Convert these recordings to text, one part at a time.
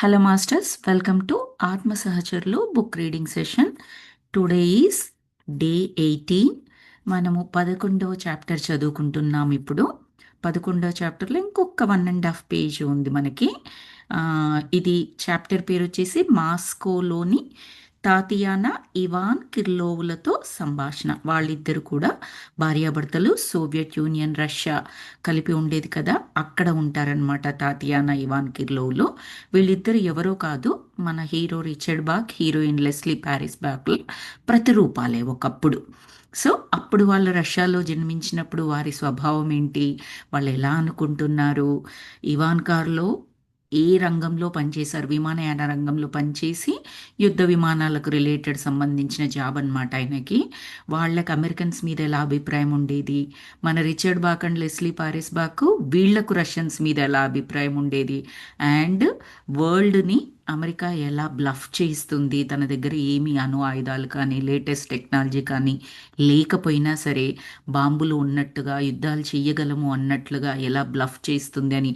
Hello, Masters. Welcome to Atma Sahacharlo book reading session. Today is day 18. మనము 11వ chapter చదువుకుంటున్నాం ఇప్పుడు. 11వ చాప్టర్లో ఇంకొక 1.5 పేజ్ ఉంది మనకి. ఇది చాప్టర్ పేరు వచ్చేసి మాస్కోలోని తాతియానా ఇవాన్ కిర్లోవులతో సంభాషణ. వాళ్ళిద్దరు కూడా భార్యాభర్తలు. సోవియట్ యూనియన్, రష్యా కలిపి ఉండేది కదా, అక్కడ ఉంటారనమాట తాతియానా ఇవాన్ కిర్లోవులు. వీళ్ళిద్దరు ఎవరో కాదు, మన hero Richard Bach, heroine Leslie Parrish Bach ప్రతిరూపాలే ఒకప్పుడు. సో అప్పుడు వాళ్ళు రష్యాలో జన్మించినప్పుడు వారి స్వభావం ఏంటి, వాళ్ళు ఎలా అనుకుంటున్నారు, ఇవాన్ కార్లో ఏ రంగంలో పనిచేశారు, విమానయాన రంగంలో పనిచేసి యుద్ధ విమానాలకు రిలేటెడ్ సంబంధించిన జాబ్ అనమాట ఆయనకి. వాళ్ళకి అమెరికన్స్ మీద ఎలా అభిప్రాయం ఉండేది, మన Richard Bach and Leslie Parrish Bach వీళ్లకు రష్యన్స్ మీద ఎలా అభిప్రాయం ఉండేది, అండ్ వరల్డ్ని అమెరికా ఎలా బ్లఫ్ చేస్తుంది, తన దగ్గర ఏమి అణు ఆయుధాలు కానీ లేటెస్ట్ టెక్నాలజీ కానీ లేకపోయినా సరే బాంబులు ఉన్నట్టుగా యుద్ధాలు చెయ్యగలము అన్నట్లుగా ఎలా బ్లఫ్ చేస్తుంది అని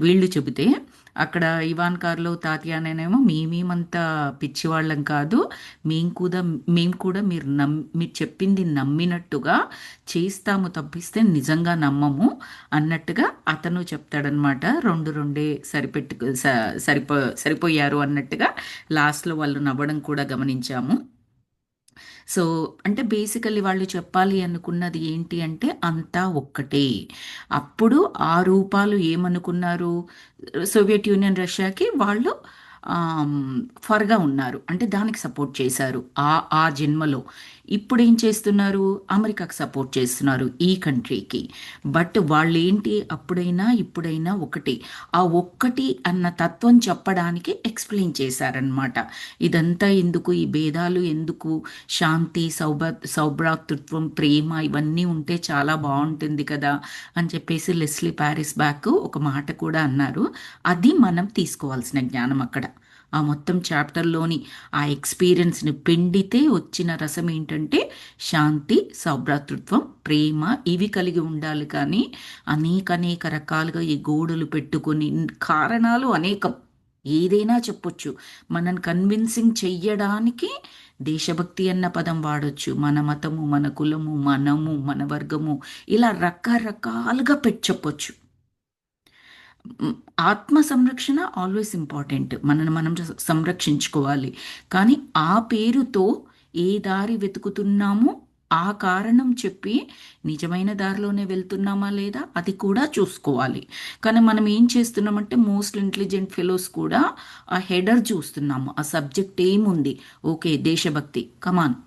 వీళ్ళు చెబితే, అక్కడ ఇవాన్ కార్లో తాతియానేమో మేమేమంతా పిచ్చివాళ్ళం కాదు, మేము కూడా మీరు చెప్పింది నమ్మినట్టుగా చేస్తాము తప్పిస్తే నిజంగా నమ్మము అన్నట్టుగా అతను చెప్తాడనమాట. రెండే సరిపోయారు అన్నట్టుగా లాస్ట్లో వాళ్ళు నవ్వడం కూడా గమనించాము. సో అంటే బేసికల్లీ వాళ్ళు చెప్పాలి అనుకున్నది ఏంటి అంటే అంతా ఒక్కటే. అప్పుడు ఆ రూపాలు ఏమనుకున్నారు, సోవియట్ యూనియన్ రష్యాకి వాళ్ళు ఫర్గా ఉన్నారు, అంటే దానికి సపోర్ట్ చేశారు ఆ జన్మలో. ఇప్పుడు ఏం చేస్తున్నారు, అమెరికాకి సపోర్ట్ చేస్తున్నారు ఈ కంట్రీకి. బట్ వాళ్ళు ఏంటి, అప్పుడైనా ఇప్పుడైనా ఒకటి, ఆ ఒక్కటి అన్న తత్వం చెప్పడానికి ఎక్స్ప్లెయిన్ చేశారనమాట. ఇదంతా ఎందుకు, ఈ భేదాలు ఎందుకు, శాంతి, సౌభ్రాతృత్వం, ప్రేమ ఇవన్నీ ఉంటే చాలా బాగుంటుంది కదా అని చెప్పేసి లెస్లీ ప్యారిస్ బాక్ ఒక మాట కూడా అన్నారు. అది మనం తీసుకోవాల్సిన జ్ఞానం అక్కడ. ఆ మొత్తం చాప్టర్లోని ఆ ఎక్స్పీరియన్స్ని పిండితే వచ్చిన రసం ఏంటంటే శాంతి, సౌభ్రాతృత్వం, ప్రేమ ఇవి కలిగి ఉండాలి. కానీ అనేక రకాలుగా ఈ గోడలు పెట్టుకొని కారణాలు అనేకం, ఏదైనా చెప్పొచ్చు, మనని కన్విన్సింగ్ చెయ్యడానికి దేశభక్తి అన్న పదం వాడొచ్చు, మన మతము, మన కులము, మనము, మన వర్గము, ఇలా రకరకాలుగా చెప్పొచ్చు. ఆత్మ సంరక్షణ ఆల్వేస్ ఇంపార్టెంట్, మనని మనం సంరక్షించుకోవాలి. కానీ ఆ పేరుతో ఏ దారి వెతుకుతున్నామో ఆ కారణం చెప్పి నిజమైన దారిలోనే వెళ్తున్నామా లేదా అది కూడా చూసుకోవాలి. కానీ మనం ఏం చేస్తున్నామంటే మోస్ట్ ఇంటెలిజెంట్ ఫెలోస్ కూడా ఆ హెడర్ చూస్తున్నాము, ఆ సబ్జెక్ట్ ఏముంది, ఓకే దేశభక్తి, కమాన్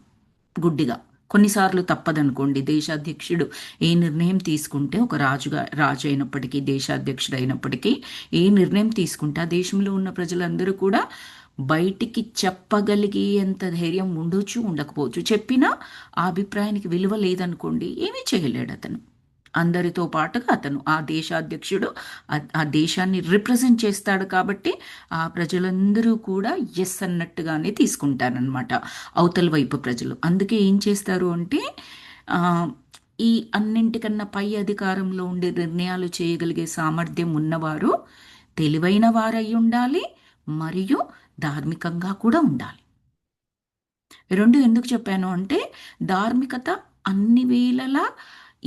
గుడ్డిగా. కొన్నిసార్లు తప్పదనుకోండి, దేశాధ్యక్షుడు ఏ నిర్ణయం తీసుకుంటే, ఒక రాజు అయినప్పటికీ దేశాధ్యక్షుడు అయినప్పటికీ ఏ నిర్ణయం తీసుకుంటే ఆ దేశంలో ఉన్న ప్రజలందరూ కూడా బయటికి చెప్పగలిగేంత ధైర్యం ఉండొచ్చు, ఉండకపోవచ్చు. చెప్పినా ఆ అభిప్రాయానికి విలువ లేదనుకోండి, ఏమీ చేయలేడు అతను. అందరితో పాటుగా అతను ఆ దేశాధ్యక్షుడు ఆ దేశాన్ని రిప్రజెంట్ చేస్తాడు కాబట్టి ఆ ప్రజలందరూ కూడా ఎస్ అన్నట్టుగానే తీసుకుంటారనమాట అవతల వైపు ప్రజలు. అందుకే ఏం చేస్తారు అంటే ఈ అన్నింటికన్నా పై అధికారంలో ఉండే నిర్ణయాలు చేయగలిగే సామర్థ్యం ఉన్నవారు తెలివైన వారై ఉండాలి, మరియు ధార్మికంగా కూడా ఉండాలి. రెండు ఎందుకు చెప్పాను అంటే, ధార్మికత అన్ని వేళలా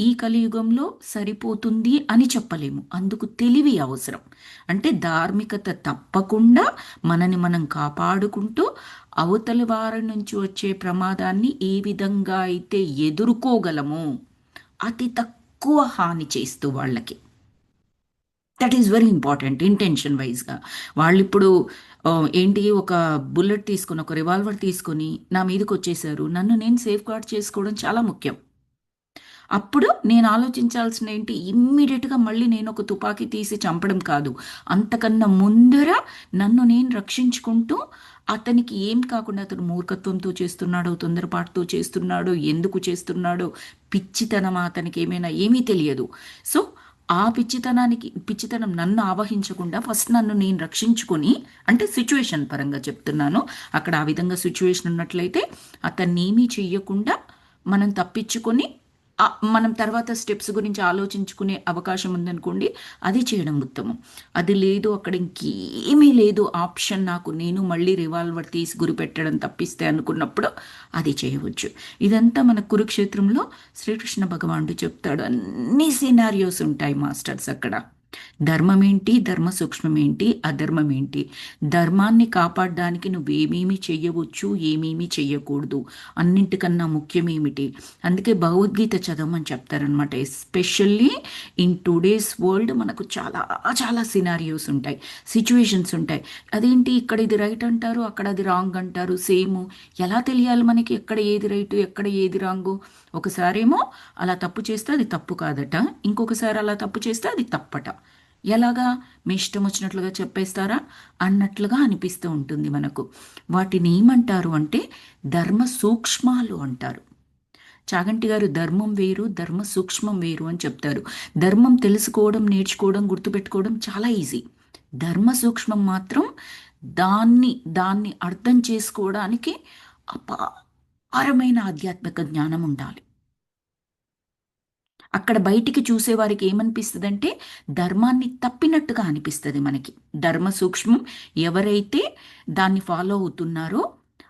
ఈ కలియుగంలో సరిపోతుంది అని చెప్పలేము, అందుకు తెలివి అవసరం. అంటే ధార్మికత తప్పకుండా మనని మనం కాపాడుకుంటూ అవతలి వారి నుంచి వచ్చే ప్రమాదాన్ని ఏ విధంగా అయితే ఎదుర్కోగలమో అతి తక్కువ హాని చేస్తూ వాళ్ళకి, that is very important. Intention వైజ్గా వాళ్ళు ఇప్పుడు ఏంటి, ఒక బుల్లెట్ తీసుకొని, ఒక రివాల్వర్ తీసుకొని నా మీదకి వచ్చేసారు, నన్ను నేను సేఫ్ గార్డ్ చేసుకోవడం చాలా ముఖ్యం. అప్పుడు నేను ఆలోచించాల్సిన ఏంటి, ఇమ్మీడియట్గా మళ్ళీ నేను ఒక తుపాకీ తీసి చంపడం కాదు, అంతకన్నా ముందర నన్ను నేను రక్షించుకుంటూ అతనికి ఏం కాకుండా, అతను మూర్ఖత్వంతో చేస్తున్నాడో, తొందరపాటుతో చేస్తున్నాడో, ఎందుకు చేస్తున్నాడో, పిచ్చితనం అతనికి ఏమీ తెలియదు. సో ఆ పిచ్చితనం నన్ను ఆవహించకుండా ఫస్ట్ నన్ను నేను రక్షించుకొని, అంటే సిచ్యువేషన్ పరంగా చెప్తున్నాను, అక్కడ ఆ విధంగా సిచ్యువేషన్ ఉన్నట్లయితే అతన్ని ఏమీ చెయ్యకుండా మనం తప్పించుకొని మనం తర్వాత స్టెప్స్ గురించి ఆలోచించుకునే అవకాశం ఉందనుకోండి, అది చేయడం ఉత్తమం. అది లేదు, అక్కడ ఇంకేమీ లేదు ఆప్షన్ నాకు, నేను మళ్ళీ రివాల్వర్ తీసి గురి పెట్టడం తప్పిస్తే అనుకున్నప్పుడు అది చేయవచ్చు. ఇదంతా మన కురుక్షేత్రంలో శ్రీకృష్ణ భగవానుడు చెప్తాడు. అన్ని సినారియోస్ ఉంటాయి మాస్టర్స్ అక్కడ. ధర్మం ఏంటి, ధర్మ సూక్ష్మం ఏంటి, అధర్మం ఏంటి, ధర్మాన్ని కాపాడడానికి నువ్వేమేమి చెయ్యవచ్చు, ఏమేమి చెయ్యకూడదు, అన్నింటికన్నా ముఖ్యమేమిటి. అందుకే భగవద్గీత చదవమని చెప్తారనమాట. ఎస్పెషల్లీ ఇన్ టుడేస్ వరల్డ్ మనకు చాలా చాలా సినారియోస్ ఉంటాయి, సిచ్యువేషన్స్ ఉంటాయి. అదేంటి ఇక్కడ ఇది రైట్ అంటారు, అక్కడ అది రాంగ్ అంటారు, సేమ్. ఎలా తెలియాలి మనకి ఎక్కడ ఏది రైట్, ఎక్కడ ఏది రాంగు? ఒకసారేమో అలా తప్పు చేస్తే అది తప్పు కాదట, ఇంకొకసారి అలా తప్పు చేస్తే అది తప్పట. ఎలాగా? మీ ఇష్టం వచ్చినట్లుగా చెప్పేస్తారా అన్నట్లుగా అనిపిస్తూ ఉంటుంది మనకు. వాటిని ఏమంటారు అంటే ధర్మ సూక్ష్మాలు అంటారు. చాగంటి గారు ధర్మం వేరు, ధర్మ సూక్ష్మం వేరు అని చెప్తారు. ధర్మం తెలుసుకోవడం, నేర్చుకోవడం, గుర్తుపెట్టుకోవడం చాలా ఈజీ. ధర్మ సూక్ష్మం మాత్రం దాన్ని దాన్ని అర్థం చేసుకోవడానికి అపారమైన ఆధ్యాత్మిక జ్ఞానం ఉండాలి. అక్కడ బయటికి చూసేవారికి ఏమనిపిస్తుందంటే ధర్మాన్ని తప్పినట్టుగా అనిపిస్తుంది మనకి. ధర్మ సూక్ష్మం ఎవరైతే దాన్ని ఫాలో అవుతున్నారో,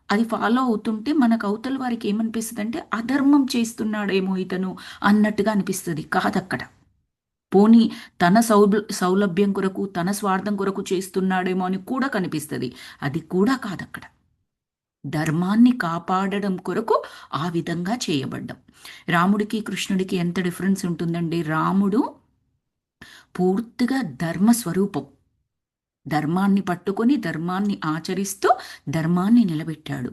అది ఫాలో అవుతుంటే మనకు అవతల వారికి ఏమనిపిస్తుంది అంటే అధర్మం చేస్తున్నాడేమో ఇతను అన్నట్టుగా అనిపిస్తుంది. కాదక్కడ. పోనీ తన సౌలభ్యం కొరకు, తన స్వార్థం కొరకు చేస్తున్నాడేమో అని కూడా కనిపిస్తుంది. అది కూడా కాదక్కడ. ధర్మాన్ని కాపాడడం కొరకు ఆ విధంగా చేయబడ్డం. రాముడికి కృష్ణుడికి ఎంత డిఫరెన్స్ ఉంటుందండి. రాముడు పూర్తిగా ధర్మ స్వరూపం. ధర్మాన్ని పట్టుకొని ధర్మాన్ని ఆచరిస్తూ ధర్మాన్ని నిలబెట్టాడు.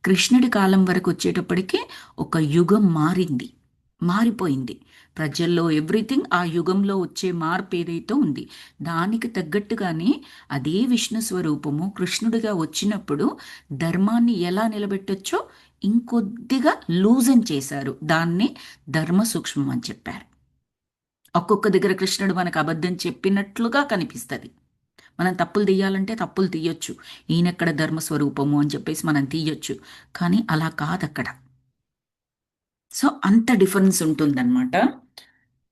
కృష్ణుడి కాలం వరకు వచ్చేటప్పటికి ఒక యుగం మారిపోయింది. ప్రజల్లో ఎవ్రీథింగ్ ఆ యుగంలో వచ్చే మార్పు ఏదైతే ఉంది దానికి తగ్గట్టుగానే అదే విష్ణు స్వరూపము కృష్ణుడిగా వచ్చినప్పుడు ధర్మాన్ని ఎలా నిలబెట్టొచ్చో ఇంకొద్దిగా లూజన్ చేశారు. దాన్ని ధర్మ సూక్ష్మం అని చెప్పారు. ఒక్కొక్క దగ్గర కృష్ణుడు మనకు అబద్ధం చెప్పినట్లుగా కనిపిస్తుంది. మనం తప్పులు తీయాలంటే తప్పులు తీయొచ్చు, ఈయనెక్కడ ధర్మస్వరూపము అని చెప్పేసి మనం తీయొచ్చు. కానీ అలా కాదక్కడ. సో అంత డిఫరెన్స్ ఉంటుందన్నమాట.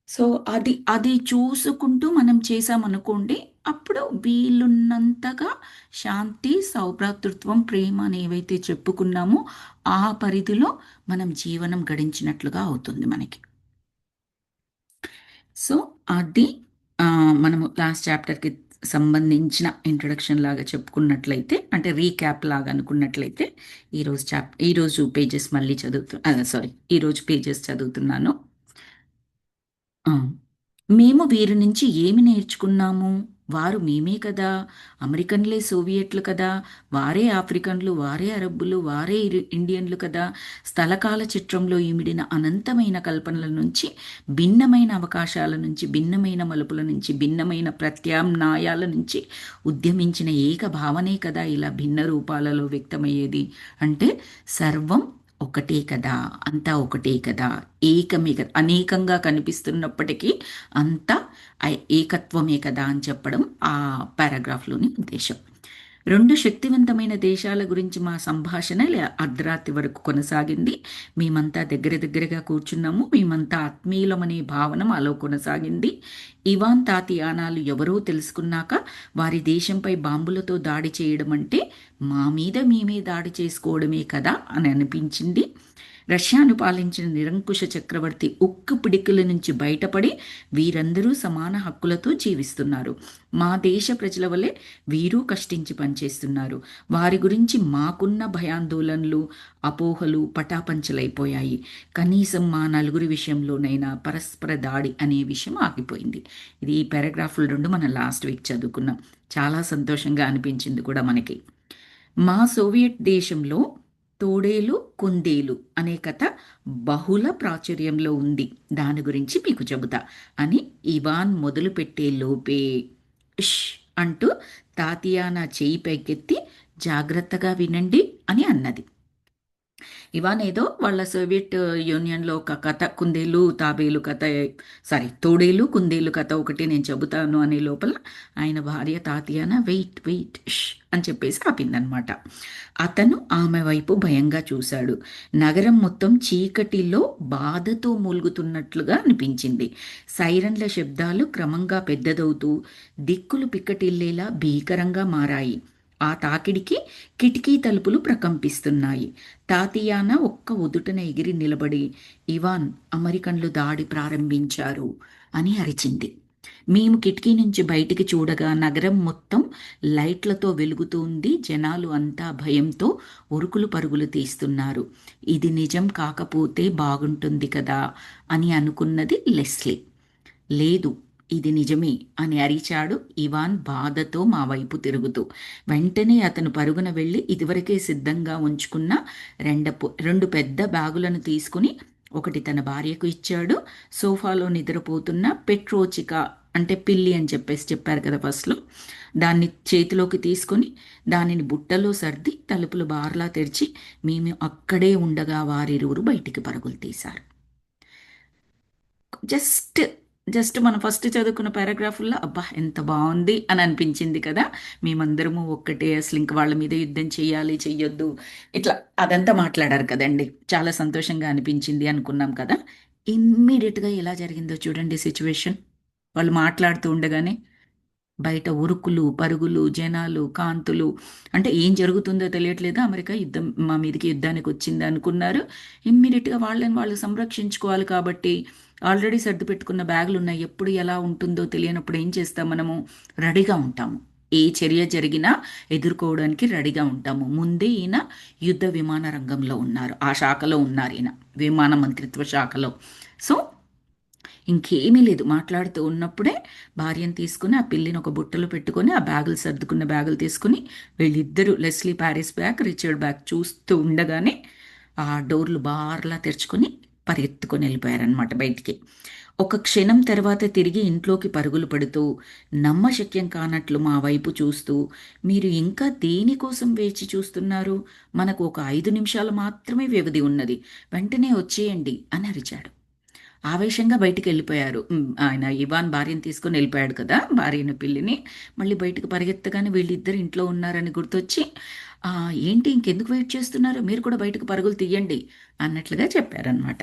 సో అది అది చూసుకుంటూ మనం చేసామనుకోండి, అప్పుడు వీలున్నంతగా శాంతి, సౌభ్రాతృత్వం, ప్రేమ అని ఏవైతే చెప్పుకున్నామో ఆ పరిధిలో మనం జీవనం గడించినట్లుగా అవుతుంది మనకి. సో అది మనము లాస్ట్ చాప్టర్కి సంబంధించిన ఇంట్రొడక్షన్ లాగా చెప్పుకున్నట్లయితే, అంటే రీక్యాప్ లాగా అనుకున్నట్లయితే, ఈరోజు పేజెస్ మళ్ళీ ఈరోజు పేజెస్ చదువుతున్నాను. ఆ. మేము వీరి నుంచి ఏమి నేర్చుకున్నాము? వారు మేమే కదా! అమెరికన్లే సోవియట్లు కదా! వారే ఆఫ్రికన్లు, వారే అరబ్బులు, వారే ఇండియన్లు కదా! స్థలకాల చిత్రంలో ఇమిడిన అనంతమైన కల్పనల నుంచి, భిన్నమైన అవకాశాల నుంచి, భిన్నమైన మలుపుల నుంచి, భిన్నమైన ప్రత్యామ్నాయాల నుంచి ఉద్యమించిన ఏక భావనే కదా ఇలా భిన్న రూపాలలో వ్యక్తమయ్యేది. అంటే సర్వం ఒకటే కదా, అంతా ఒకటే కదా, ఏకమే కదా, అనేకంగా కనిపిస్తున్నప్పటికీ అంతా ఏకత్వమే కదా అని చెప్పడం ఆ పారాగ్రాఫ్లోని ఉద్దేశం. రెండు శక్తివంతమైన దేశాల గురించి మా సంభాషణ అర్ధరాత్రి వరకు కొనసాగింది. మేమంతా దగ్గరగా కూర్చున్నాము. మేమంతా ఆత్మీయులమనే భావన మాలో కొనసాగింది. ఇవాన్ తాతియానాలు ఎవరో తెలుసుకున్నాక వారి దేశంపై బాంబులతో దాడి చేయడం అంటే మా మీద మేమే దాడి చేసుకోవడమే కదా అని అనిపించింది. రష్యాను పాలించిన నిరంకుశ చక్రవర్తి ఉక్కు పిడికిల నుంచి బయటపడి వీరందరూ సమాన హక్కులతో జీవిస్తున్నారు. మా దేశ ప్రజల వలె వీరు కష్టించి పనిచేస్తున్నారు. వారి గురించి మాకున్న భయాందోళనలు, అపోహలు పటాపంచలైపోయాయి. కనీసం మా నలుగురి విషయంలోనైనా పరస్పర దాడి అనే విషయం ఆగిపోయింది. ఇది ఈ పారాగ్రాఫ్లు 2 మనం లాస్ట్ వీక్ చదువుకున్నాం. చాలా సంతోషంగా అనిపించింది కూడా మనకి. మా సోవియట్ దేశంలో తోడేలు కుందేలు అనే కథ బహుళ ప్రాచుర్యంలో ఉంది. దాని గురించి మీకు చెబుతా అని ఇవాన్ మొదలుపెట్టే లోపే ఇష్ అంటూ తాతియానా చేయి పైకెత్తి జాగ్రత్తగా వినండి అని అన్నది. ఇవాన్ ఏదో వాళ్ళ సోవియట్ యూనియన్లో ఒక కథ, కుందేలు తాబేలు కథ, సారీ తోడేలు కుందేలు కథ ఒకటి నేను చెబుతాను అనే లోపల ఆయన భార్య తాతియానా వెయిట్ వెయిట్ అని చెప్పేసి ఆపిందనమాట. అతను ఆమె వైపు భయంగా చూశాడు. నగరం మొత్తం చీకటిలో బాధతో మూలుగుతున్నట్లుగా అనిపించింది. సైరన్ల శబ్దాలు క్రమంగా పెద్దదవుతూ దిక్కులు పిక్కటిల్లేలా భీకరంగా మారాయి. ఆ తాకిడికి కిటికీ తలుపులు ప్రకంపిస్తున్నాయి. తాతియానా ఒక్క ఉదుటన ఎగిరి నిలబడి, ఇవాన్ అమెరికన్లు దాడి ప్రారంభించారు అని అరిచింది. మేము కిటికీ నుంచి బయటికి చూడగా నగరం మొత్తం లైట్లతో వెలుగుతుంది. జనాలు అంతా భయంతో ఉరుకులు పరుగులు తీస్తున్నారు. ఇది నిజం కాకపోతే బాగుంటుంది కదా అని అనుకున్నది లెస్లీ. లేదు, ఇది నిజమే అని అరిచాడు ఇవాన్ బాధతో మా వైపు తిరుగుతూ. వెంటనే అతను పరుగున వెళ్ళి ఇదివరకే సిద్ధంగా ఉంచుకున్న రెండు పెద్ద బ్యాగులను తీసుకుని ఒకటి తన భార్యకు ఇచ్చాడు. సోఫాలో నిద్రపోతున్న పెట్రోచిక అంటే పిల్లి అని చెప్పేసి చెప్పారు కదా ఫస్ట్లో, దాన్ని చేతిలోకి తీసుకొని దానిని బుట్టలో సర్ది తలుపులు బార్లా తెరిచి మేము అక్కడే ఉండగా వారిరువురు బయటికి పరుగులు తీశారు. జస్ట్ జస్ట్ మనం ఫస్ట్ చదువుకున్న పారాగ్రాఫుల్లో అబ్బా ఎంత బాగుంది అని అనిపించింది కదా. మేమందరము ఒక్కటే, అసలు ఇంక వాళ్ళ మీద యుద్ధం చేయాలి చెయ్యొద్దు ఇట్లా అదంతా మాట్లాడారు కదండి. చాలా సంతోషంగా అనిపించింది అనుకున్నాం కదా. ఇమ్మీడియట్గా ఎలా జరిగిందో చూడండి సిచ్యువేషన్. వాళ్ళు మాట్లాడుతూ ఉండగానే బయట ఉరుకులు పరుగులు, జనాలు, కాంతులు. అంటే ఏం జరుగుతుందో తెలియట్లేదు. అమెరికా యుద్ధం మా మీదకి యుద్ధానికి వచ్చింది అనుకున్నారు. ఇమ్మీడియట్గా వాళ్ళని వాళ్ళు సంరక్షించుకోవాలి కాబట్టి ఆల్రెడీ సర్దు పెట్టుకున్న బ్యాగులు ఉన్నాయి. ఎప్పుడు ఎలా ఉంటుందో తెలియనప్పుడు ఏం చేస్తాం, మనము రెడీగా ఉంటాము. ఏ చర్య జరిగినా ఎదుర్కోవడానికి రెడీగా ఉంటాము. ముందే ఈయన యుద్ధ విమాన రంగంలో ఉన్నారు, ఆ శాఖలో ఉన్నారు ఈయన, విమాన మంత్రిత్వ శాఖలో. సో ఇంకేమీ లేదు, మాట్లాడుతూ ఉన్నప్పుడే భార్యను తీసుకుని ఆ పిల్లిని ఒక బుట్టలో పెట్టుకొని ఆ బ్యాగులు సర్దుకున్న బ్యాగులు తీసుకుని వీళ్ళిద్దరూ Leslie Paris bag, Richard bag చూస్తూ ఉండగానే ఆ డోర్లు బార్లా తెరుచుకొని పరిగెత్తుకొని వెళ్ళిపోయారనమాట బయటికి. ఒక క్షణం తర్వాత తిరిగి ఇంట్లోకి పరుగులు పడుతూ నమ్మశక్యం కానట్లు మా వైపు చూస్తూ, మీరు ఇంకా దేనికోసం వేచి చూస్తున్నారు? మనకు ఒక 5 నిమిషాలు మాత్రమే వ్యవధి ఉన్నది, వెంటనే వచ్చేయండి అని అరిచాడు. ఆవేశంగా బయటికి వెళ్ళిపోయారు. ఆయన ఇవాన్ భార్యను తీసుకొని వెళ్ళిపోయాడు కదా, భార్యను పిల్లిని. మళ్ళీ బయటకు పరిగెత్తగానే వీళ్ళిద్దరు ఇంట్లో ఉన్నారని గుర్తొచ్చి, ఏంటి ఇంకెందుకు వెయిట్ చేస్తున్నారు, మీరు కూడా బయటకు పరుగులు తీయండి అన్నట్లుగా చెప్పారనమాట.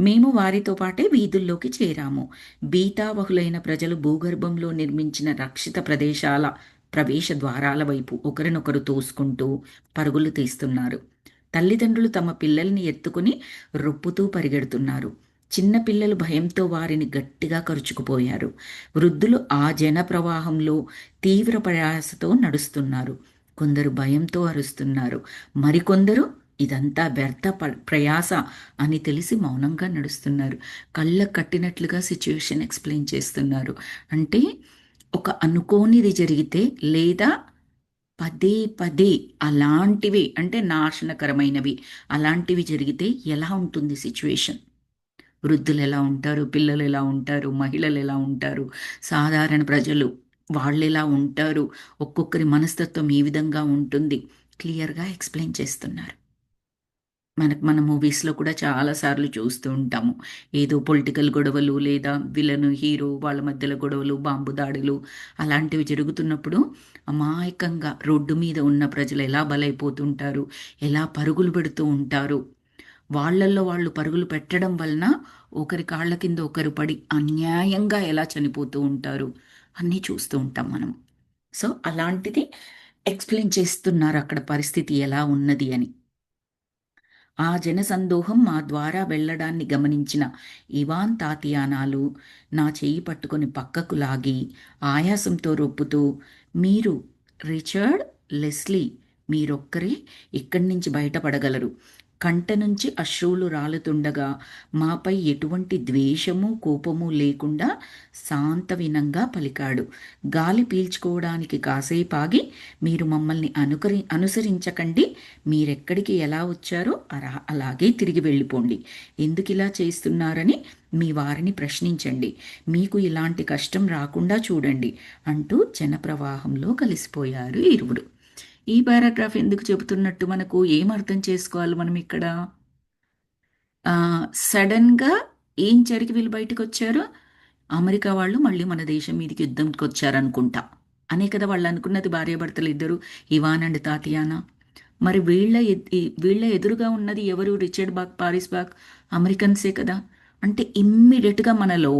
మేము వారితో పాటే వీధుల్లోకి చేరాము. బీతావహులైన ప్రజలు భూగర్భంలో నిర్మించిన రక్షిత ప్రదేశాల ప్రవేశ ద్వారాల వైపు ఒకరినొకరు తోసుకుంటూ పరుగులు తీస్తున్నారు. తల్లిదండ్రులు తమ పిల్లల్ని ఎత్తుకుని రొప్పుతూ పరిగెడుతున్నారు. చిన్న పిల్లలు భయంతో వారిని గట్టిగా కరుచుకుపోయారు. వృద్ధులు ఆ జన ప్రవాహంలో తీవ్ర ప్రయాసతో నడుస్తున్నారు. కొందరు భయంతో అరుస్తున్నారు. మరికొందరు ఇదంతా వ్యర్థ ప్రయాస అని తెలిసి మౌనంగా నడుస్తున్నారు. కళ్ళ కట్టినట్లుగా సిచ్యువేషన్ ఎక్స్ప్లెయిన్ చేస్తున్నారు. అంటే ఒక అనుకోనిది జరిగితే లేదా పదే పదే అలాంటివి అంటే నాశనకరమైనవి అలాంటివి జరిగితే ఎలా ఉంటుంది సిచ్యువేషన్, వృద్ధులు ఎలా ఉంటారు, పిల్లలు ఎలా ఉంటారు, మహిళలు ఎలా ఉంటారు, సాధారణ ప్రజలు వాళ్ళు ఎలా ఉంటారు, ఒక్కొక్కరి మనస్తత్వం ఏ విధంగా ఉంటుంది, క్లియర్గా ఎక్స్ప్లెయిన్ చేస్తున్నారు. మన మూవీస్లో కూడా చాలాసార్లు చూస్తూ ఉంటాము. ఏదో పొలిటికల్ గొడవలు లేదా విలను హీరో వాళ్ళ మధ్యలో గొడవలు, బాంబు దాడులు అలాంటివి జరుగుతున్నప్పుడు అమాయకంగా రోడ్డు మీద ఉన్న ప్రజలు ఎలా బలైపోతుంటారు, ఎలా పరుగులు పెడుతూ ఉంటారు, వాళ్ళల్లో వాళ్ళు పరుగులు పెట్టడం వలన ఒకరి కాళ్ళ కింద ఒకరు పడి అన్యాయంగా ఎలా చనిపోతూ ఉంటారు అన్నీ చూస్తూ ఉంటాం మనం. సో అలాంటిది ఎక్స్ప్లెయిన్ చేస్తున్నారు అక్కడ పరిస్థితి ఎలా ఉన్నది అని. ఆ జనసందోహం మా ద్వారా వెళ్ళడాన్ని గమనించిన ఇవాన్ తాతియానాలు నా చేయి పట్టుకొని పక్కకు లాగి ఆయాసంతో రొప్పుతూ, మీరు రిచర్డ్, లెస్లీ మీరొక్కరే ఇక్కడి నుంచి బయటపడగలరు. కంట నుంచి అశ్రువులు రాలుతుండగా మాపై ఎటువంటి ద్వేషము కోపము లేకుండా శాంతవినంగా పలికాడు. గాలి పీల్చుకోవడానికి కాసేపాగి, మీరు మమ్మల్ని అనుసరించకండి, మీరెక్కడికి ఎలా వచ్చారో అలాగే తిరిగి వెళ్ళిపోండి. ఎందుకు ఇలా చేస్తున్నారని మీ వారిని ప్రశ్నించండి, మీకు ఇలాంటి కష్టం రాకుండా చూడండి అంటూ జనప్రవాహంలో కలిసిపోయారు ఇరువురు. ఈ పారాగ్రాఫ్ ఎందుకు చెబుతున్నట్టు మనకు ఏం అర్థం చేసుకోవాలి మనం ఇక్కడ? సడన్గా ఏం జరిగి వీళ్ళు బయటకు వచ్చారు? అమెరికా వాళ్ళు మళ్ళీ మన దేశం మీదకి యుద్ధంకి వచ్చారనుకుంటా అనే కదా వాళ్ళు అనుకున్నది, భార్యాభర్తలు ఇద్దరు, ఇవాన్ అండ్ తాతియానా. మరి వీళ్ళ ఎదురుగా ఉన్నది ఎవరు? రిచర్డ్ బాక్, పారిస్ బాక్, అమెరికన్సే కదా. అంటే ఇమ్మీడియట్గా మనలో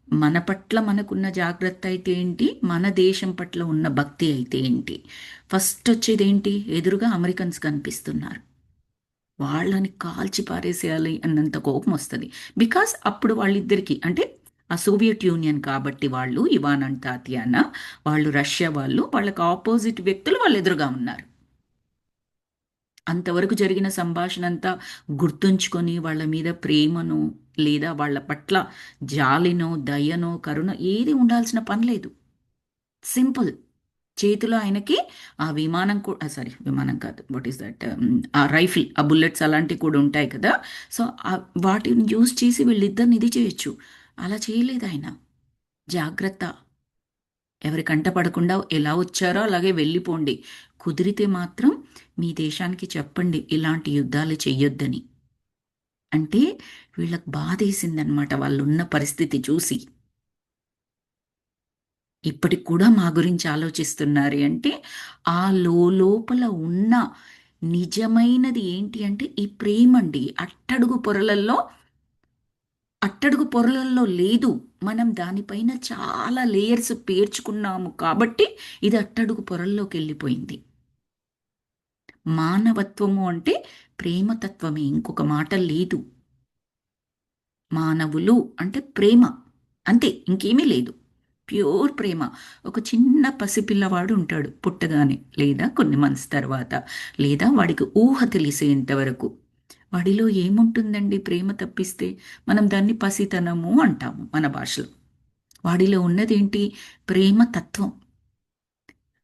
మన పట్ల మనకున్న జాగ్రత్త అయితే ఏంటి, మన దేశం పట్ల ఉన్న భక్తి అయితే ఏంటి, ఫస్ట్ వచ్చేది ఏంటి? ఎదురుగా అమెరికన్స్ కనిపిస్తున్నారు. వాళ్ళని కాల్చి పారేసేయాలి అన్నంత కోపం వస్తుంది. బికాస్ అప్పుడు వాళ్ళిద్దరికి అంటే ఆ సోవియట్ యూనియన్ కాబట్టి వాళ్ళు, ఇవాన్ అండ్ తాతియానా, వాళ్ళు రష్యా వాళ్ళు, వాళ్ళకి ఆపోజిట్ వ్యక్తులు వాళ్ళ ఎదురుగా ఉన్నారు. అంతవరకు జరిగిన సంభాషణ అంతా గుర్తుంచుకొని వాళ్ళ మీద ప్రేమను లేదా వాళ్ళ పట్ల జాలినో దయనో కరుణ ఏది ఉండాల్సిన పని లేదు. సింపుల్. చేతిలో ఆయనకి ఆ విమానం కూడా, సారీ విమానం కాదు, వాట్ ఈస్ దట్, ఆ రైఫిల్, ఆ బుల్లెట్స్ అలాంటివి కూడా ఉంటాయి కదా. సో వాటిని యూజ్ చేసి వీళ్ళిద్దరిని ఇది చేయొచ్చు. అలా చేయలేదు ఆయన. జాగ్రత్త, ఎవరి కంట పడకుండా ఎలా వచ్చారో అలాగే వెళ్ళిపోండి. కుదిరితే మాత్రం మీ దేశానికి చెప్పండి ఇలాంటి యుద్ధాలు చెయ్యొద్దని. అంటే వీళ్ళకి బాధేసిందనమాట వాళ్ళున్న పరిస్థితి చూసి. ఇప్పటికి కూడా మా గురించి ఆలోచిస్తున్నారు అంటే ఆ లోపల ఉన్న నిజమైనది ఏంటి అంటే ఈ ప్రేమ అండి. అట్టడుగు పొరలలో లేదు. మనం దానిపైన చాలా లేయర్స్ పేర్చుకున్నాము కాబట్టి ఇది అట్టడుగు పొరల్లోకి వెళ్ళిపోయింది. మానవత్వము అంటే ప్రేమతత్వమే, ఇంకొక మాట లేదు. మానవులు అంటే ప్రేమ, అంతే, ఇంకేమీ లేదు. ప్యూర్ ప్రేమ. ఒక చిన్న పసిపిల్లవాడు ఉంటాడు పుట్టగానే, లేదా కొన్ని మంత్స్ తర్వాత, లేదా వాడికి ఊహ తెలిసేంత వరకు. వాడిలో ఏముంటుందండి ప్రేమ తప్పిస్తే? మనం దాన్ని పసితనము అంటాము మన భాషలో. వాడిలో ఉన్నదేంటి? ప్రేమ తత్వం.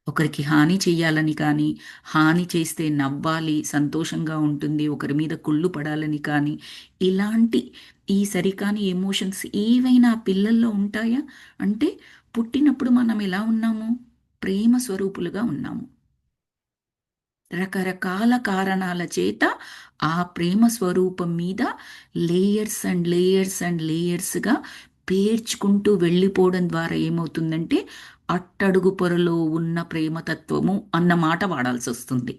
ఒకరికి హాని చెయ్యాలని కానీ, హాని చేస్తే నవ్వాలి, సంతోషంగా ఉంటుంది, ఒకరి మీద కుళ్ళు పడాలని కానీ, ఇలాంటి ఈ సరికాని ఎమోషన్స్ ఏవైనా ఆ పిల్లల్లో ఉంటాయా? అంటే పుట్టినప్పుడు మనం ఎలా ఉన్నాము? ప్రేమ స్వరూపులుగా ఉన్నాము. రకరకాల కారణాల చేత ఆ ప్రేమ స్వరూపం మీద లేయర్స్ అండ్ లేయర్స్ అండ్ లేయర్స్గా పేర్చుకుంటూ వెళ్ళిపోవడం ద్వారా ఏమవుతుందంటే అట్టడుగు పొరలో ఉన్న ప్రేమతత్వము అన్న మాట వాడాల్సి వస్తుంది.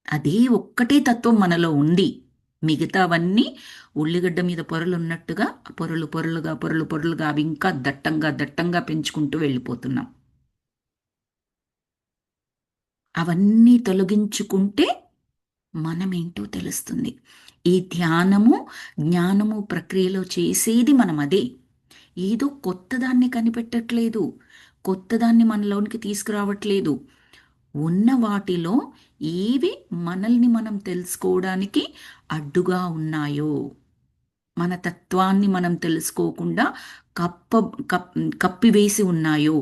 అదే ఒక్కటే తత్వం మనలో ఉంది. మిగతావన్నీ ఉల్లిగడ్డ మీద పొరలు ఉన్నట్టుగా పొరలు పొరలుగా పొరలు పొరలుగా అవి ఇంకా దట్టంగా దట్టంగా పెంచుకుంటూ వెళ్ళిపోతున్నాం. అవన్నీ తొలగించుకుంటే మనమేంటో తెలుస్తుంది. ఈ ధ్యానము, జ్ఞానము ప్రక్రియలో చేసేది మనం అదే. ఏదో కొత్తదాన్ని కనిపెట్టట్లేదు, కొత్తదాన్ని మనలోనికి తీసుకురావట్లేదు. ఉన్న వాటిలో ఏవి మనల్ని మనం తెలుసుకోవడానికి అడ్డుగా ఉన్నాయో, మన తత్వాన్ని మనం తెలుసుకోకుండా కప్ప కప్ కప్పివేసి ఉన్నాయో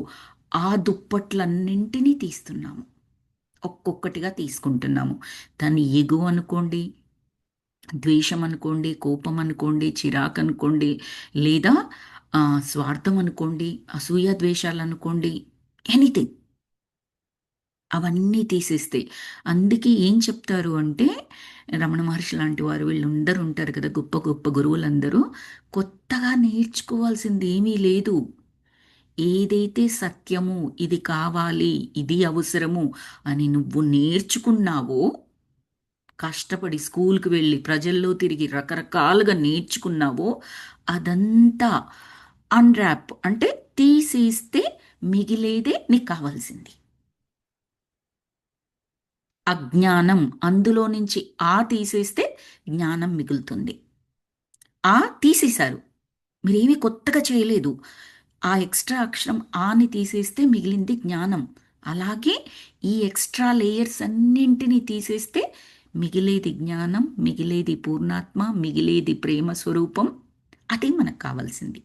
ఆ దుప్పట్లన్నింటినీ తీస్తున్నాము. ఒక్కొక్కటిగా తీసుకుంటున్నాము. దాన్ని ఎగువ అనుకోండి, ద్వేషం అనుకోండి, కోపం అనుకోండి, చిరాకు అనుకోండి, లేదా స్వార్థం అనుకోండి, అసూయ ద్వేషాలు అనుకోండి, ఎనీథింగ్, అవన్నీ తీసేస్తే. అందుకే ఏం చెప్తారు అంటే రమణ మహర్షి లాంటి వారు వీళ్ళందరూ ఉంటారు కదా, గొప్ప గొప్ప గురువులందరూ, కొత్తగా నేర్చుకోవాల్సింది ఏమీ లేదు. ఏదైతే సత్యము, ఇది కావాలి, ఇది అవసరము అని నువ్వు నేర్చుకున్నావో, కష్టపడి స్కూల్కి వెళ్ళి ప్రజల్లో తిరిగి రకరకాలుగా నేర్చుకున్నావో, అదంతా అన్రాప్ అంటే తీసేస్తే మిగిలేదే నీకు కావాల్సింది. అజ్ఞానం, అందులో నుంచి ఆ తీసేస్తే జ్ఞానం మిగులుతుంది. ఆ తీసేశారు, మీరేమీ కొత్తగా చేయలేదు. ఆ ఎక్స్ట్రా అక్షరం ఆని తీసేస్తే మిగిలింది జ్ఞానం. అలాగే ఈ ఎక్స్ట్రా లేయర్స్ అన్నింటినీ తీసేస్తే మిగిలేది జ్ఞానం, మిగిలేది పూర్ణాత్మ, మిగిలేది ప్రేమ స్వరూపం. అదే మనకు కావాల్సింది.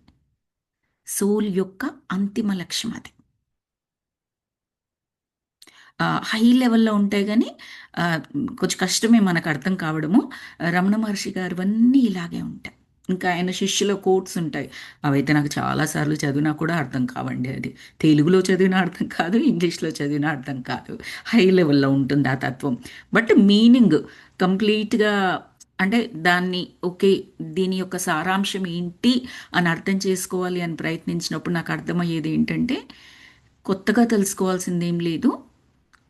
సోల్ యొక్క అంతిమ లక్ష్యం అది. హై లెవెల్‌లో ఉంటాయి గానీ కొంచెం కష్టమే మనకు అర్థం కావడము. రమణ మహర్షి గారివన్నీ ఇలాగే ఉంటాయి. ఇంకా ఆయన శిష్యుల కోట్స్ ఉంటాయి. అవైతే నాకు చాలాసార్లు చదివినా కూడా అర్థం కావండి అది. తెలుగులో చదివినా అర్థం కాదు, ఇంగ్లీష్‌లో చదివినా అర్థం కాదు. హై లెవెల్‌లో ఉంటుంది ఆ తత్వం. బట్ మీనింగ్ కంప్లీట్‌గా అంటే దాన్ని ఓకే. దీని యొక్క సారాంశం ఏంటి అని అర్థం చేసుకోవాలి అని ప్రయత్నించినప్పుడు నాకు అర్థమయ్యేది ఏంటంటే, కొత్తగా తెలుసుకోవాల్సిందేం లేదు.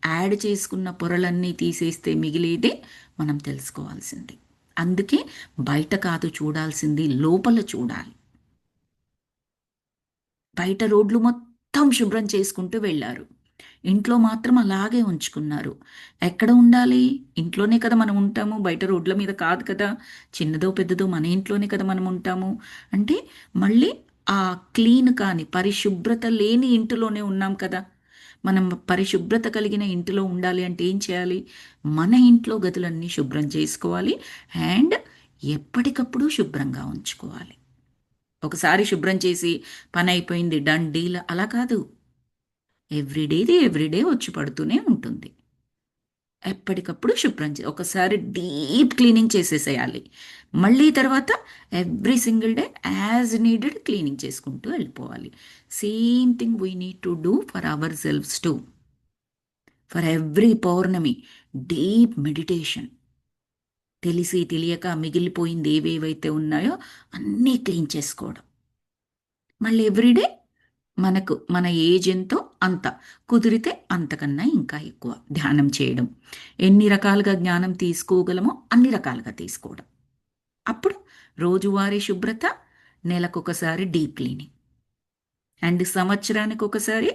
యాడ్ చేసుకున్న పొరలన్నీ తీసేస్తే మిగిలేదే మనం తెలుసుకోవాల్సింది. అందుకే బయట కాదు చూడాల్సింది, లోపల చూడాలి. బయట రోడ్లు మొత్తం శుభ్రం చేసుకుంటూ వెళ్ళారు. ఇంట్లో మాత్రం అలాగే ఉంచుకున్నారు. ఎక్కడ ఉండాలి? ఇంట్లోనే కదా మనం ఉంటాము. బయట రోడ్ల మీద కాదు కదా! చిన్నదో, పెద్దదో మన ఇంట్లోనే కదా మనం ఉంటాము. అంటే మళ్ళీ ఆ క్లీన్ కాని, పరిశుభ్రత లేని ఇంటిలోనే ఉన్నాం కదా! మనం పరిశుభ్రత కలిగిన ఇంటిలో ఉండాలి అంటే ఏం చేయాలి? మన ఇంట్లో గదులన్నీ శుభ్రం చేసుకోవాలి. అండ్ ఎప్పటికప్పుడు శుభ్రంగా ఉంచుకోవాలి. ఒకసారి శుభ్రం చేసి పనయిపోయింది డన్ డీల్ అలా కాదు. ఎవ్రీడేది ఎవ్రీడే వచ్చి పడుతూనే ఉంటుంది. ఎప్పటికప్పుడు శుభ్రం ఒకసారి డీప్ క్లీనింగ్ చేసేసేయాలి. మళ్ళీ తర్వాత every single day as needed cleaning చేసుకుంటూ వెళ్ళిపోవాలి. Same thing we need to do for ourselves too. For every పౌర్ణమి డీప్ మెడిటేషన్. తెలిసి తెలియక మిగిలిపోయింది ఏవేవైతే ఉన్నాయో అన్నీ క్లీన్ చేసుకోవడం. మళ్ళీ ఎవ్రీడే మనకు మన ఏజ్ ఎంతో అంత, కుదిరితే అంతకన్నా ఇంకా ఎక్కువ ధ్యానం చేయడం. ఎన్ని రకాలుగా జ్ఞానం తీసుకోగలమో అన్ని రకాలుగా తీసుకోవడం. అప్పుడు రోజువారీ శుభ్రత, నెలకొకసారి డీప్ క్లీనింగ్, అండ్ సంవత్సరానికి ఒకసారి.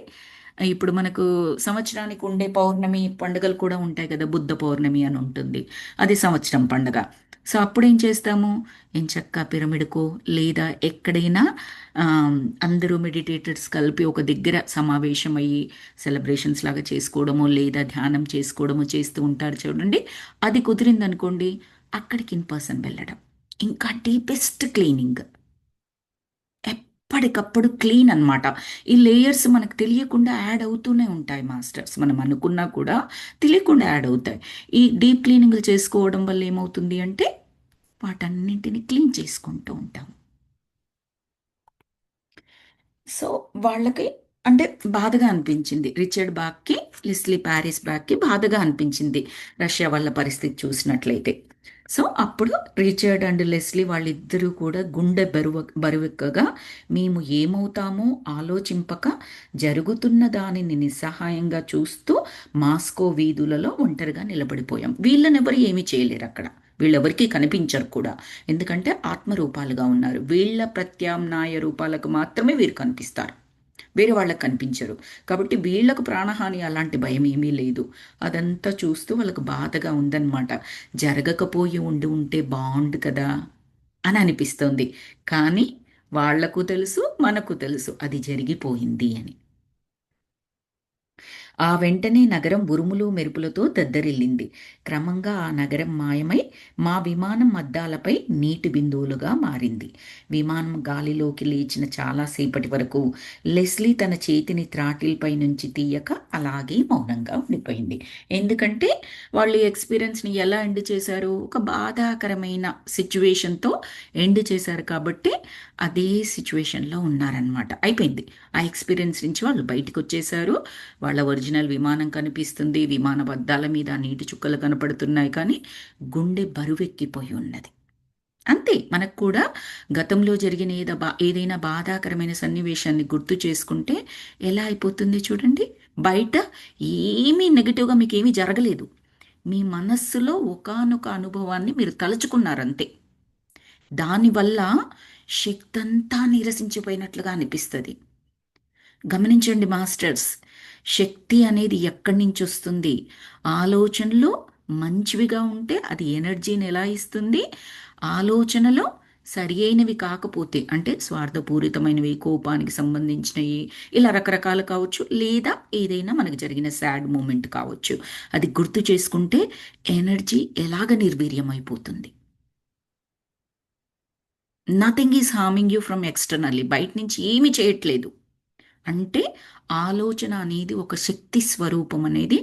ఇప్పుడు మనకు సంవత్సరానికి ఉండే పౌర్ణమి పండుగలు కూడా ఉంటాయి కదా, బుద్ధ పౌర్ణమి అని ఉంటుంది. అది సంవత్సరం పండుగ. సో అప్పుడేం చేస్తాము? ఎంచక్కా పిరమిడ్కో లేదా ఎక్కడైనా అందరూ మెడిటేటర్స్ కలిపి ఒక దగ్గర సమావేశమయ్యి సెలబ్రేషన్స్ లాగా చేసుకోవడము లేదా ధ్యానం చేసుకోవడము చేస్తూ ఉంటారు చూడండి. అది కుదిరిందనుకోండి, అక్కడికి ఇన్ పర్సన్ వెళ్ళడం. ఇంకా డీపెస్ట్ క్లీనింగ్, ఎప్పటికప్పుడు క్లీన్ అన్నమాట. ఈ లేయర్స్ మనకు తెలియకుండా యాడ్ అవుతూనే ఉంటాయి మాస్టర్స్. మనం అనుకున్నా కూడా తెలియకుండా యాడ్ అవుతాయి. ఈ డీప్ క్లీనింగ్లు చేసుకోవడం వల్ల ఏమవుతుంది అంటే వాటన్నింటిని క్లీన్ చేసుకుంటూ ఉంటాం. సో వాళ్ళకి అంటే బాధగా అనిపించింది. రిచర్డ్ బాక్‌కి, లెస్లీ పారిస్ బాక్‌కి బాధగా అనిపించింది రష్యా వాళ్ళ పరిస్థితి చూసినట్లయితే. సో అప్పుడు రిచర్డ్ అండ్ లెస్లీ వాళ్ళిద్దరూ కూడా గుండె బరువెక్కగా మేము ఏమవుతామో ఆలోచింపక జరుగుతున్న దానిని నిస్సహాయంగా చూస్తూ మాస్కో వీధులలో ఒంటరిగా నిలబడిపోయాం. వీళ్ళనెవరు ఏమీ చేయలేరు అక్కడ. వీళ్ళెవరికీ కనిపించరు కూడా. ఎందుకంటే ఆత్మరూపాలుగా ఉన్నారు. వీళ్ళ ప్రత్యామ్నాయ రూపాలకు మాత్రమే వీరు కనిపిస్తారు. వేరే వాళ్ళకి కనిపించరు. కాబట్టి వీళ్ళకు ప్రాణహాని అలాంటి భయం ఏమీ లేదు. అదంతా చూస్తూ వాళ్ళకు బాధగా ఉందన్నమాట. జరగకపోయి ఉంటే బాగుండు కదా అని అనిపిస్తుంది. కానీ వాళ్లకు తెలుసు, మనకు తెలుసు అది జరిగిపోయింది అని. ఆ వెంటనే నగరం ఉరుములు మెరుపులతో దద్దరిల్లింది. క్రమంగా ఆ నగరం మాయమై మా విమానం అద్దాలపై నీటి బిందువులుగా మారింది. విమానం గాలిలోకి లేచిన చాలాసేపటి వరకు లెస్లీ తన చేతిని థ్రాటిల్పై నుంచి తీయక అలాగే మౌనంగా ఉండిపోయింది. ఎందుకంటే వాళ్ళు ఈ ఎక్స్పీరియన్స్ని ఎలా ఎండ్ చేశారు? ఒక బాధాకరమైన సిచ్యువేషన్తో ఎండ్ చేశారు కాబట్టి అదే సిచ్యువేషన్లో ఉన్నారనమాట. అయిపోయింది. ఆ ఎక్స్పీరియన్స్ నుంచి వాళ్ళు బయటకు వచ్చేసారు. వాళ్ళ ఒరిజినల్ విమానం కనిపిస్తుంది. విమాన అద్దాల మీద నీటి చుక్కలు కనపడుతున్నాయి. కానీ గుండె బరువెక్కిపోయి ఉన్నది. అంతే. మనకు కూడా గతంలో జరిగిన ఏదైనా బాధాకరమైన సన్నివేశాన్ని గుర్తు చేసుకుంటే ఎలా అయిపోతుంది చూడండి. బయట ఏమీ నెగిటివ్గా మీకు ఏమీ జరగలేదు. మీ మనస్సులో ఒకానొక అనుభవాన్ని మీరు తలుచుకున్నారంతే. దానివల్ల శక్తంతా నీరసించిపోయినట్లుగా అనిపిస్తుంది. గమనించండి మాస్టర్స్, శక్తి అనేది ఎక్కడి నుంచి వస్తుంది? ఆలోచనలు మంచివిగా ఉంటే అది ఎనర్జీని ఎలా ఇస్తుంది? ఆలోచనలో సరి అయినవి కాకపోతే అంటే స్వార్థపూరితమైనవి, కోపానికి సంబంధించినవి, ఇలా రకరకాలు కావచ్చు, లేదా ఏదైనా మనకు జరిగిన సాడ్ మూమెంట్ కావచ్చు, అది గుర్తు చేసుకుంటే ఎనర్జీ ఎలాగ నిర్వీర్యం అయిపోతుంది. Nothing is harming you from externally. బయట నుంచి ఏమీ చేయట్లేదు. అంటే ఆలోచన అనేది ఒక శక్తి స్వరూపం అనేది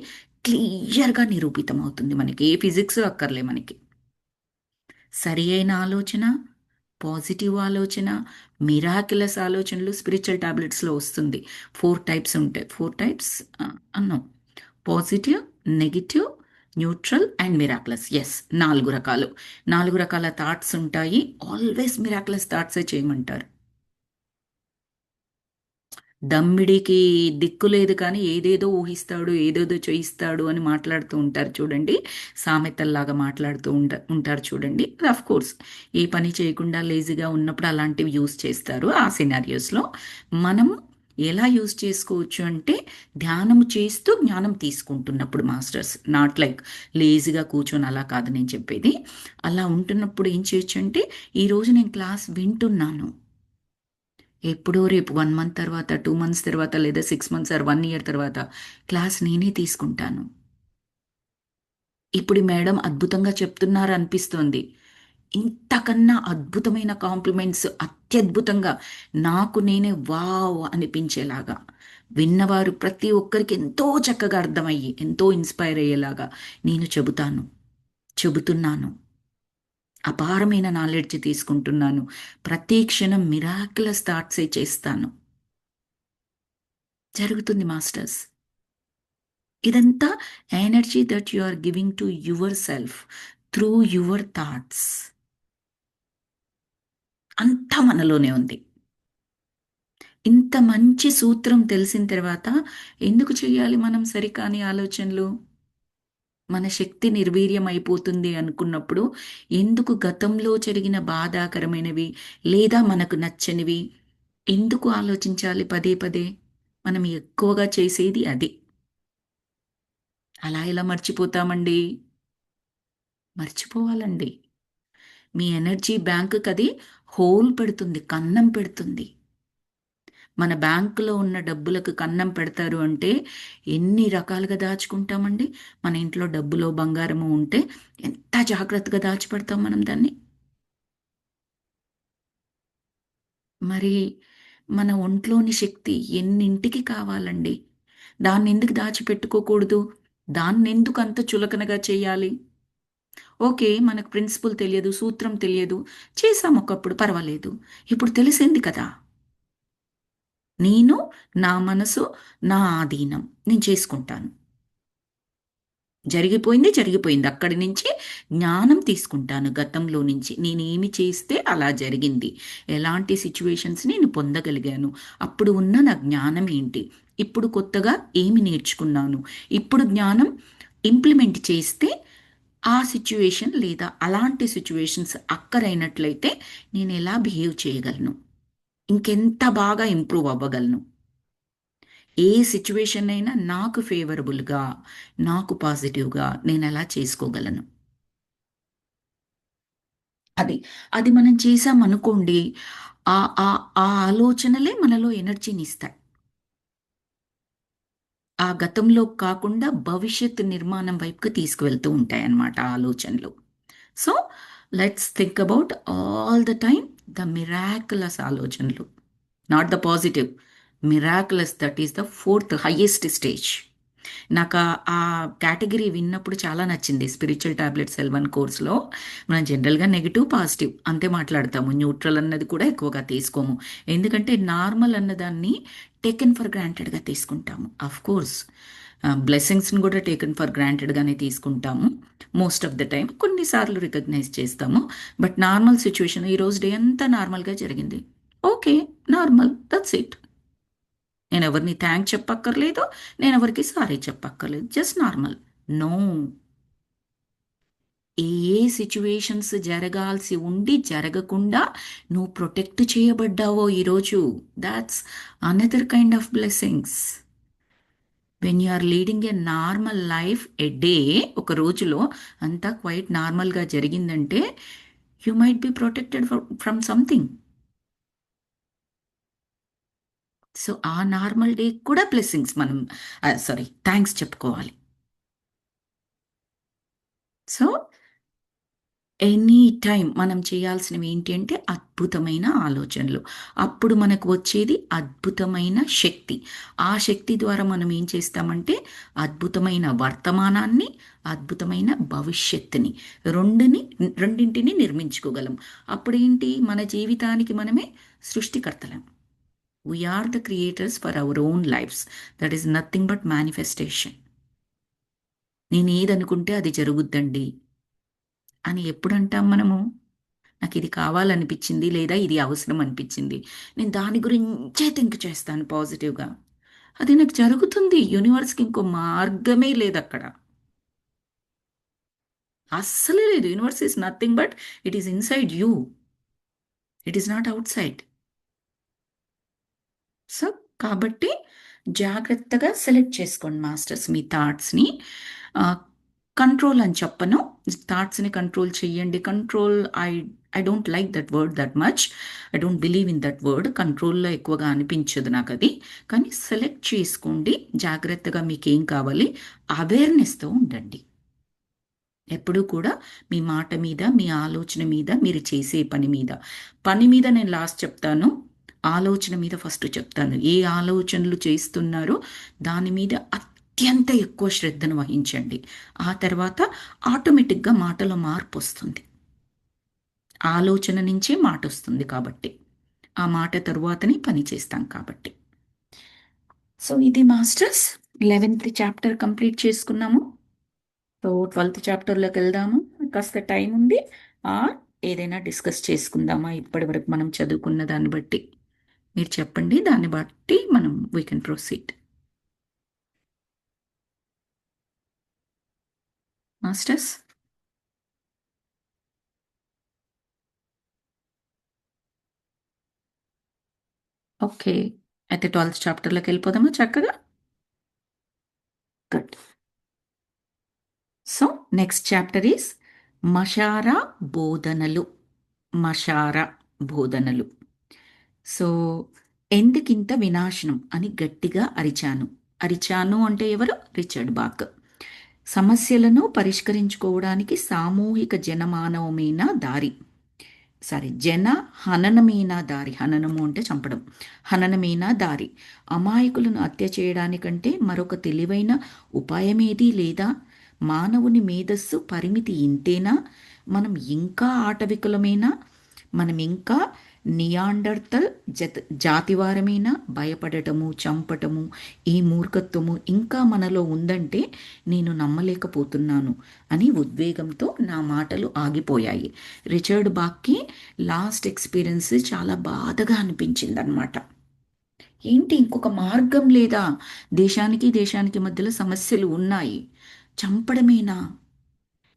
క్లియర్గా నిరూపితం అవుతుంది మనకి. ఏ ఫిజిక్స్ అక్కర్లే మనకి. సరి అయిన ఆలోచన, పాజిటివ్ ఆలోచన, మిరాకిలస్ ఆలోచనలు స్పిరిచువల్ టాబ్లెట్స్లో వస్తుంది. 4 టైప్స్ ఉంటాయి. 4 టైప్స్ అన్నాం. Positive, negative, neutral and miraculous. Yes, 4 రకాలు. 4 రకాల థాట్స్ ఉంటాయి. ఆల్వేస్ మిరాక్లస్ థాట్సే చేయమంటారు. దమ్మిడికి దిక్కు లేదు కానీ ఏదేదో ఊహిస్తాడు, ఏదేదో చేయిస్తాడు అని మాట్లాడుతూ ఉంటారు చూడండి. సామెతల్లాగా మాట్లాడుతూ ఉంటారు చూడండి. అఫ్ కోర్స్ ఏ పని చేయకుండా లేజీగా ఉన్నప్పుడు అలాంటివి యూస్ చేస్తారు. ఆ సినారియోస్లో మనం ఎలా యూస్ చేసుకోవచ్చు అంటే, ధ్యానం చేస్తూ జ్ఞానం తీసుకుంటున్నప్పుడు మాస్టర్స్, నాట్ లైక్ లేజీగా కూర్చొని అలా కాదు నేను చెప్పేది. అలా ఉంటున్నప్పుడు ఏం చేయొచ్చు అంటే, ఈరోజు నేను క్లాస్ వింటున్నాను, ఎప్పుడో రేపు 1 మంత్ తర్వాత, 2 మంత్స్ తర్వాత, లేదా 6 మంత్స్ ఆర్ 1 ఇయర్ తర్వాత క్లాస్ నేనే తీసుకుంటాను. ఇప్పుడు ఈ మేడం అద్భుతంగా చెప్తున్నారు అనిపిస్తోంది. ఇంతకన్నా అద్భుతమైన కాంప్లిమెంట్స్ అత్యద్భుతంగా నాకు నేనే వావ్ అనిపించేలాగా, విన్నవారు ప్రతి ఒక్కరికి ఎంతో చక్కగా అర్థమయ్యి ఎంతో ఇన్స్పైర్ అయ్యేలాగా నేను చెబుతున్నాను. అపారమైన నాలెడ్జ్ తీసుకుంటున్నాను. ప్రతి క్షణం మిరాక్యులస్ థాట్సే చేస్తాను. జరుగుతుంది మాస్టర్స్. ఇదంతా energy that you are giving to yourself through your thoughts. అంతా మనలోనే ఉంది. ఇంత మంచి సూత్రం తెలిసిన తర్వాత ఎందుకు చేయాలి మనం సరికాని ఆలోచనలు? మన శక్తి నిర్వీర్యం అయిపోతుంది అనుకున్నప్పుడు ఎందుకు గతంలో జరిగిన బాధాకరమైనవి లేదా మనకు నచ్చనివి ఎందుకు ఆలోచించాలి పదే పదే? మనం ఎక్కువగా చేసేది అది. అలా ఎలా మర్చిపోతామండి? మర్చిపోవాలండి. మీ ఎనర్జీ బ్యాంకుకి అది హోల్ పెడుతుంది, కన్నం పెడుతుంది. మన బ్యాంకులో ఉన్న డబ్బులకు కన్నం పెడతారు అంటే ఎన్ని రకాలుగా దాచుకుంటామండి. మన ఇంట్లో డబ్బులో బంగారము ఉంటే ఎంత జాగ్రత్తగా దాచిపెడతాం మనం దాన్ని. మరి మన ఒంట్లోని శక్తి ఎన్నింటికి కావాలండి? దాన్ని ఎందుకు దాచిపెట్టుకోకూడదు? దాన్ని ఎందుకు అంత చులకనగా చేయాలి? ఓకే, మనకు ప్రిన్సిపల్ తెలియదు, సూత్రం తెలియదు, చేసాం ఒకప్పుడు పర్వాలేదు. ఇప్పుడు తెలిసింది కదా. నేను, నా మనసు, నా ఆధీనం, నేను చేసుకుంటాను. జరిగిపోయింది జరిగిపోయింది. అక్కడి నుంచి జ్ఞానం తీసుకుంటాను. గతంలో నుంచి నేనేమి చేస్తే అలా జరిగింది, ఎలాంటి సిచ్యువేషన్స్ నేను పొందగలిగాను, అప్పుడు ఉన్న నా జ్ఞానం ఏంటి, ఇప్పుడు కొత్తగా ఏమి నేర్చుకున్నాను, ఇప్పుడు జ్ఞానం ఇంప్లిమెంట్ చేస్తే ఆ సిచ్యువేషన్ లేదా అలాంటి సిచ్యువేషన్స్ అక్కరైనట్లయితే నేను ఎలా బిహేవ్ చేయగలను, ఇంకెంత బాగా ఇంప్రూవ్ అవ్వగలను, ఏ సిచ్యువేషన్ అయినా నాకు ఫేవరబుల్గా, నాకు పాజిటివ్గా నేను ఎలా చేసుకోగలను. అది అది మనం చేసామనుకోండి, ఆ ఆ ఆ ఆలోచనలే మనలో ఎనర్జీని ఇస్తాయి. ఆ గతంలో కాకుండా భవిష్యత్తు నిర్మాణం వైపుకి తీసుకువెళ్తూ ఉంటాయన్నమాట ఆ ఆలోచనలు. So let's think about all the time the miraculous ఆలోచనలు, not the positive. Miraculous, that is the fourth highest stage. నాకు ఆ కేటగిరీ విన్నప్పుడు చాలా నచ్చింది. స్పిరిచువల్ టాబ్లెట్స్ L1 కోర్స్లో మనం జనరల్గా నెగిటివ్ పాజిటివ్ అంతే మాట్లాడతాము. న్యూట్రల్ అన్నది కూడా ఎక్కువగా తీసుకోము. ఎందుకంటే నార్మల్ అన్నదాన్ని టేకెన్ ఫర్ గ్రాంటెడ్గా తీసుకుంటాము. అఫ్ కోర్స్ బ్లెస్సింగ్స్ని కూడా టేకెన్ ఫర్ గ్రాంటెడ్గానే తీసుకుంటాము మోస్ట్ ఆఫ్ ద టైం. కొన్నిసార్లు రికగ్నైజ్ చేస్తాము. బట్ నార్మల్ సిచ్యువేషన్, ఈరోజు డే అంతా నార్మల్గా జరిగింది, ఓకే, నార్మల్, దట్స్ ఇట్. నేను ఎవరిని థ్యాంక్ చెప్పక్కర్లేదు, నేను ఎవరికి సారీ చెప్పక్కర్లేదు, జస్ట్ నార్మల్. నో, ఏ ఏ సిచ్యువేషన్స్ జరగాల్సి ఉండి జరగకుండా నువ్వు ప్రొటెక్ట్ చేయబడ్డావో ఈరోజు, that's another kind of blessings. When you are leading a normal life, a day, ఒక రోజులో అంతా క్వైట్ నార్మల్గా జరిగిందంటే you might be protected from something. So ఆ నార్మల్ డే కూడా బ్లెస్సింగ్స్ మనం, సారీ, థ్యాంక్స్ చెప్పుకోవాలి. సో ఎనీ టైం మనం చేయాల్సినవి ఏంటి అంటే అద్భుతమైన ఆలోచనలు. అప్పుడు మనకు వచ్చేది అద్భుతమైన శక్తి. ఆ శక్తి ద్వారా మనం ఏం చేస్తామంటే అద్భుతమైన వర్తమానాన్ని, అద్భుతమైన భవిష్యత్తుని రెండుని రెండింటిని నిర్మించుకోగలం. అప్పుడేంటి మన జీవితానికి మనమే సృష్టికర్తలం. We are the creators for our own lifes. That is nothing but manifestation. నేను ఏదనుకుంటే అది జరుగుద్దండి అని ఎప్పుడంటాం మనము? నాకు ఇది కావాలనిపించింది లేదా ఇది అవసరం అనిపించింది, నేను దాని గురించే థింక్ చేస్తాను పాజిటివ్గా. అది నాకు జరుగుతుంది. యూనివర్స్కి ఇంకో మార్గమే లేదు అక్కడ. అస్సలే లేదు. Universe is nothing but it is inside you. It is not out side. So కాబట్టి జాగ్రత్తగా సెలెక్ట్ చేసుకోండి మాస్టర్స్ మీ థాట్స్ని. కంట్రోల్ అని చెప్పను, థాట్స్ని కంట్రోల్ చెయ్యండి. Control, I I don't like that word that much. I don't believe in that word. కంట్రోల్లో ఎక్కువగా అనిపించదు నాకు అది. కానీ సెలెక్ట్ చేసుకోండి జాగ్రత్తగా. మీకు ఏం కావాలి, అవేర్నెస్తో ఉండండి. ఎప్పుడూ కూడా మీ మాట మీద, మీ ఆలోచన మీద, మీరు చేసే పని మీద నేను లాస్ట్ చెప్తాను. ఆలోచన మీద ఫస్ట్ చెప్తాను. ఏ ఆలోచనలు చేస్తున్నారో దాని మీద అత్యంత ఎక్కువ శ్రద్ధను వహించండి. ఆ తర్వాత ఆటోమేటిక్గా మాటలో మార్పు వస్తుంది. ఆలోచన నుంచే మాట వస్తుంది కాబట్టి, ఆ మాట తరువాతనే పని చేస్తాం కాబట్టి. సో ఇది మాస్టర్స్ 11th చాప్టర్ కంప్లీట్ చేసుకున్నాము. సో 12th చాప్టర్లోకి వెళ్దాము. కాస్త టైం ఉంది. ఆ ఏదైనా డిస్కస్ చేసుకుందామా ఇప్పటి వరకు మనం చదువుకున్న దాన్ని బట్టి? మీరు చెప్పండి, దాన్ని బట్టి మనం we can proceed. Masters. Okay, అయితే 12th చాప్టర్లోకి వెళ్ళిపోదామా చక్కగా? Good. So next chapter is మషారా బోధనలు. మషారా బోధనలు. సో ఎందుకింత వినాశనం అని గట్టిగా అరిచాను. అరిచాను అంటే ఎవరు? Richard Bach. సమస్యలను పరిష్కరించుకోవడానికి సామూహిక జనమానవమైన దారి, సారీ జన హననమైన దారి. హననము అంటే చంపడం. హననమైన దారి. అమాయకులను హత్య చేయడానికంటే మరొక తెలివైన ఉపాయమేది లేదా? మానవుని మేధస్సు పరిమితి ఇంతేనా? మనం ఇంకా ఆటవికులమేనా? మనం ఇంకా నియాండర్తల్ జాతివారమేనా? భయపడటము, చంపటము, ఈ మూర్ఖత్వము ఇంకా మనలో ఉందంటే నేను నమ్మలేకపోతున్నాను అని ఉద్వేగంతో నా మాటలు ఆగిపోయాయి. రిచర్డ్ బాక్కి లాస్ట్ ఎక్స్పీరియన్స్ చాలా బాధగా అనిపించింది అనమాట. ఏంటి ఇంకొక మార్గం లేదా? దేశానికి దేశానికి మధ్యలో సమస్యలు ఉన్నాయి, చంపడమేనా?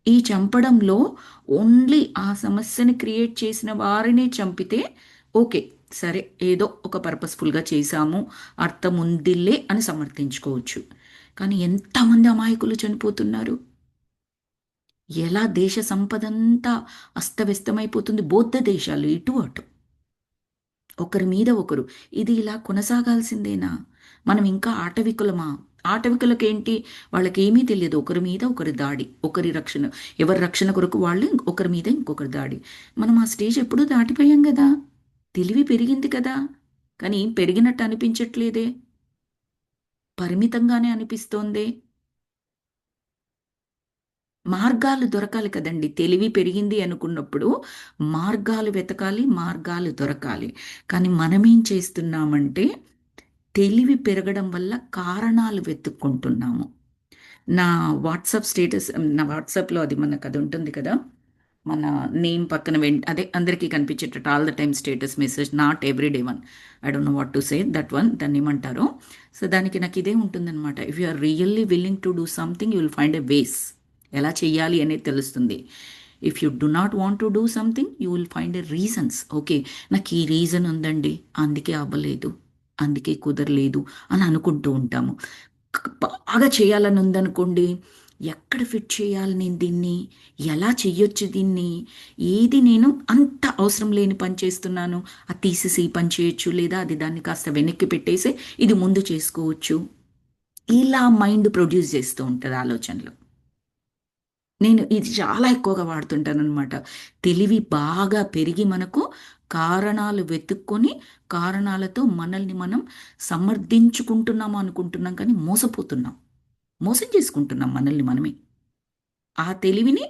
ఈ చంపడంలో ఓన్లీ ఆ సమస్యని క్రియేట్ చేసిన వారినే చంపితే ఓకే, సరే ఏదో ఒక పర్పస్ఫుల్గా చేశాము, అర్థం ఉందిలే అని సమర్థించుకోవచ్చు. కానీ ఎంతమంది అమాయకులు చనిపోతున్నారు? ఎలా దేశ సంపదంతా అస్తవ్యస్తమైపోతుంది. బౌద్ధ దేశాలు ఇటు అటు ఒకరి మీద ఒకరు. ఇది ఇలా కొనసాగాల్సిందేనా? మనం ఇంకా ఆటవికులమా? ఆటవికులకేంటి, వాళ్ళకి ఏమీ తెలియదు. ఒకరి మీద ఒకరి దాడి, ఒకరి రక్షణ, ఎవరి రక్షణ కొరకు వాళ్ళు ఒకరి మీద ఇంకొకరి దాడి. మనం ఆ స్టేజ్ ఎప్పుడూ దాటిపోయాం కదా. తెలివి పెరిగింది కదా, కానీ పెరిగినట్టు అనిపించట్లేదే, పరిమితంగానే అనిపిస్తోందే. మార్గాలు దొరకాలి కదండి. తెలివి పెరిగింది అనుకున్నప్పుడు మార్గాలు వెతకాలి, మార్గాలు దొరకాలి. కానీ మనమేం చేస్తున్నామంటే తెలివి పెరగడం వల్ల కారణాలు వెతుక్కుంటున్నాము. నా వాట్సాప్ స్టేటస్, నా వాట్సాప్లో అది మనకు అది ఉంటుంది కదా, మన నేమ్ పక్కన అదే అందరికీ కనిపించేటట్టు all the time status message, not everyday one. I don't know what to say that one, దాన్ని ఏమంటారో. సో దానికి నాకు ఇదే ఉంటుందన్నమాట. If you are really willing to do something you will find a ways. ఎలా చేయాలి అనేది తెలుస్తుంది. If you do not want to do something you will find a reasons. Okay, నాకు ఈ రీజన్ ఉందండి, అందుకే అవ్వలేదు, అందుకే కుదరలేదు అని అనుకుంటూ ఉంటాము. బాగా చేయాలని ఉందనుకోండి, ఎక్కడ ఫిట్ చేయాలి నేను దీన్ని, ఎలా చెయ్యొచ్చు దీన్ని, ఏది నేను అంత అవసరం లేని పని చేస్తున్నాను, అది తీసేసి ఈ పని చేయొచ్చు, లేదా అది దాన్ని కాస్త వెనక్కి పెట్టేసి ఇది ముందు చేసుకోవచ్చు. ఇలా మైండ్ ప్రొడ్యూస్ చేస్తూ ఉంటుంది ఆలోచనలు. నేను ఇది చాలా ఎక్కువగా వాడుతుంటానన్నమాట. తెలివి బాగా పెరిగి మనకు కారణాలు వెతుక్కొని, కారణాలతో మనల్ని మనం సమర్థించుకుంటున్నాము అనుకుంటున్నాం, కానీ మోసపోతున్నాం. మోసం చేసుకుంటున్నాం మనల్ని మనమే. ఆ తెలివిని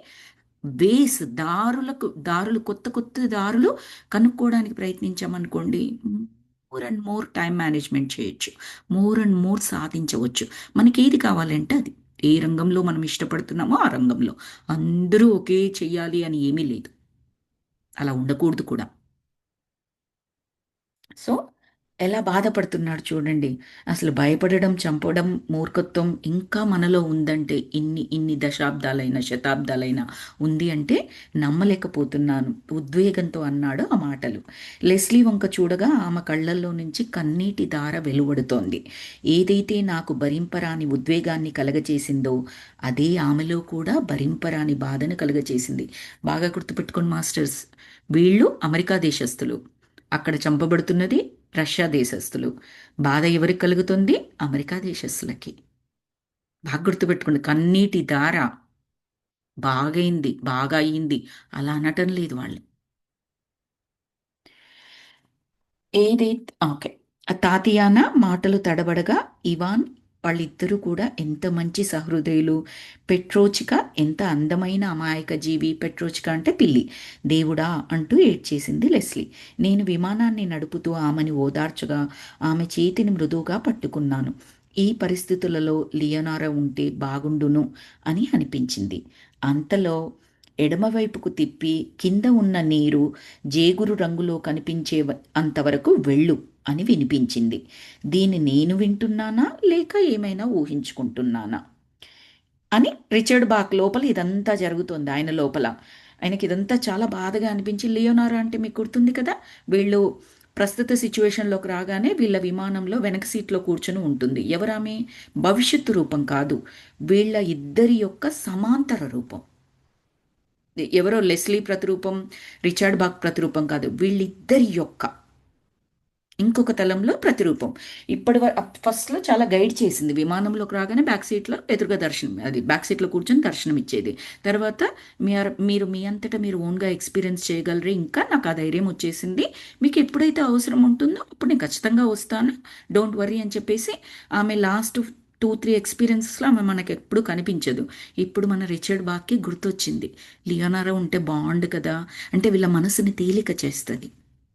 దారులు, కొత్త కొత్త దారులు కనుక్కోవడానికి ప్రయత్నించామనుకోండి, more and more time management చేయొచ్చు. మోర్ అండ్ మోర్ సాధించవచ్చు. మనకి ఏది కావాలంటే అది. ఏ రంగంలో మనం ఇష్టపడుతున్నామో ఆ రంగంలో. అందరూ ఒకే చెయ్యాలి అని ఏమీ లేదు. అలా ఉండకూడదు కూడా. సో, ఎలా బాధపడుతున్నాడు చూడండి. అసలు భయపడడం, చంపడం, మూర్ఖత్వం ఇంకా మనలో ఉందంటే, ఇన్ని ఇన్ని దశాబ్దాలైన, శతాబ్దాలైన ఉంది అంటే నమ్మలేకపోతున్నాను. ఉద్వేగంతో అన్నాడు ఆ మాటలు. లెస్లీ వంక చూడగా ఆమె కళ్ళల్లో నుంచి కన్నీటి ధార వెలువడుతోంది. ఏదైతే నాకు భరింపరాని ఉద్వేగాన్ని కలగచేసిందో, అదే ఆమెలో కూడా భరింపరాని బాధను కలుగచేసింది. బాగా గుర్తుపెట్టుకోండి మాస్టర్స్. వీళ్ళు అమెరికా దేశస్థులు. అక్కడ చంపబడుతున్నది రష్యా దేశస్థులు. బాధ ఎవరికి కలుగుతుంది? అమెరికా దేశస్థులకి. బాగా గుర్తుపెట్టుకోండి. కన్నీటి ధార బాగైంది, బాగా అయింది అలా అనటం లేదు వాళ్ళు. ఏదైతే ఓకే. ఆ తాతియాన మాటలు తడబడగా ఇవాన్ వాళ్ళిద్దరూ కూడా ఎంత మంచి సహృదయులు. పెట్రోచిక ఎంత అందమైన అమాయక జీవి. పెట్రోచిక అంటే పిల్లి. దేవుడా అంటూ ఏడ్చేసింది లెస్లీ. నేను విమానాన్ని నడుపుతూ ఆమెని ఓదార్చగా ఆమె చేతిని మృదువుగా పట్టుకున్నాను. ఈ పరిస్థితులలో లియోనారా ఉంటే బాగుండును అని అనిపించింది. అంతలో ఎడమవైపుకు తిప్పి కింద ఉన్న నీరు జేగురు రంగులో కనిపించే అంతవరకు వెళ్ళు అని వినిపించింది. దీన్ని నేను వింటున్నానా లేక ఏమైనా ఊహించుకుంటున్నానా అని రిచర్డ్ బాక్ లోపల ఇదంతా జరుగుతోంది. ఆయన లోపల ఆయనకి ఇదంతా చాలా బాధగా అనిపించి, లియోనారా అంటే మీకు గుర్తుంది కదా, వీళ్ళు ప్రస్తుత సిచ్యువేషన్లోకి రాగానే వీళ్ళ విమానంలో వెనక సీట్లో కూర్చొని ఉంటుంది. ఎవరామె? భవిష్యత్తు రూపం కాదు, వీళ్ళ ఇద్దరి యొక్క సమాంతర రూపం. ఎవరో లెస్లీ ప్రతిరూపం, రిచర్డ్ బాక్ ప్రతిరూపం కాదు, వీళ్ళిద్దరి యొక్క ఇంకొక తలంలో ప్రతిరూపం. ఇప్పటి ఫస్ట్లో చాలా గైడ్ చేసింది. విమానంలోకి రాగానే బ్యాక్ సీట్లో ఎదురుగా దర్శనం, అది బ్యాక్ సీట్లో కూర్చొని దర్శనం ఇచ్చేది. తర్వాత మీరు మీ అంతటా మీరు ఓన్గా ఎక్స్పీరియన్స్ చేయగలరు, ఇంకా నాకు ఆ ధైర్యం వచ్చేసింది, మీకు ఎప్పుడైతే అవసరం ఉంటుందో అప్పుడు నేను ఖచ్చితంగా వస్తాను, డోంట్ వరీ అని చెప్పేసి ఆమె లాస్ట్ 2-3 ఎక్స్పీరియన్సెస్లో ఆమె మనకు ఎప్పుడు కనిపించదు. ఇప్పుడు మన రిచర్డ్ బాక్కి గుర్తొచ్చింది, లియోనారా ఉంటే బాగుండు కదా, అంటే వీళ్ళ మనసుని తేలిక చేస్తుంది,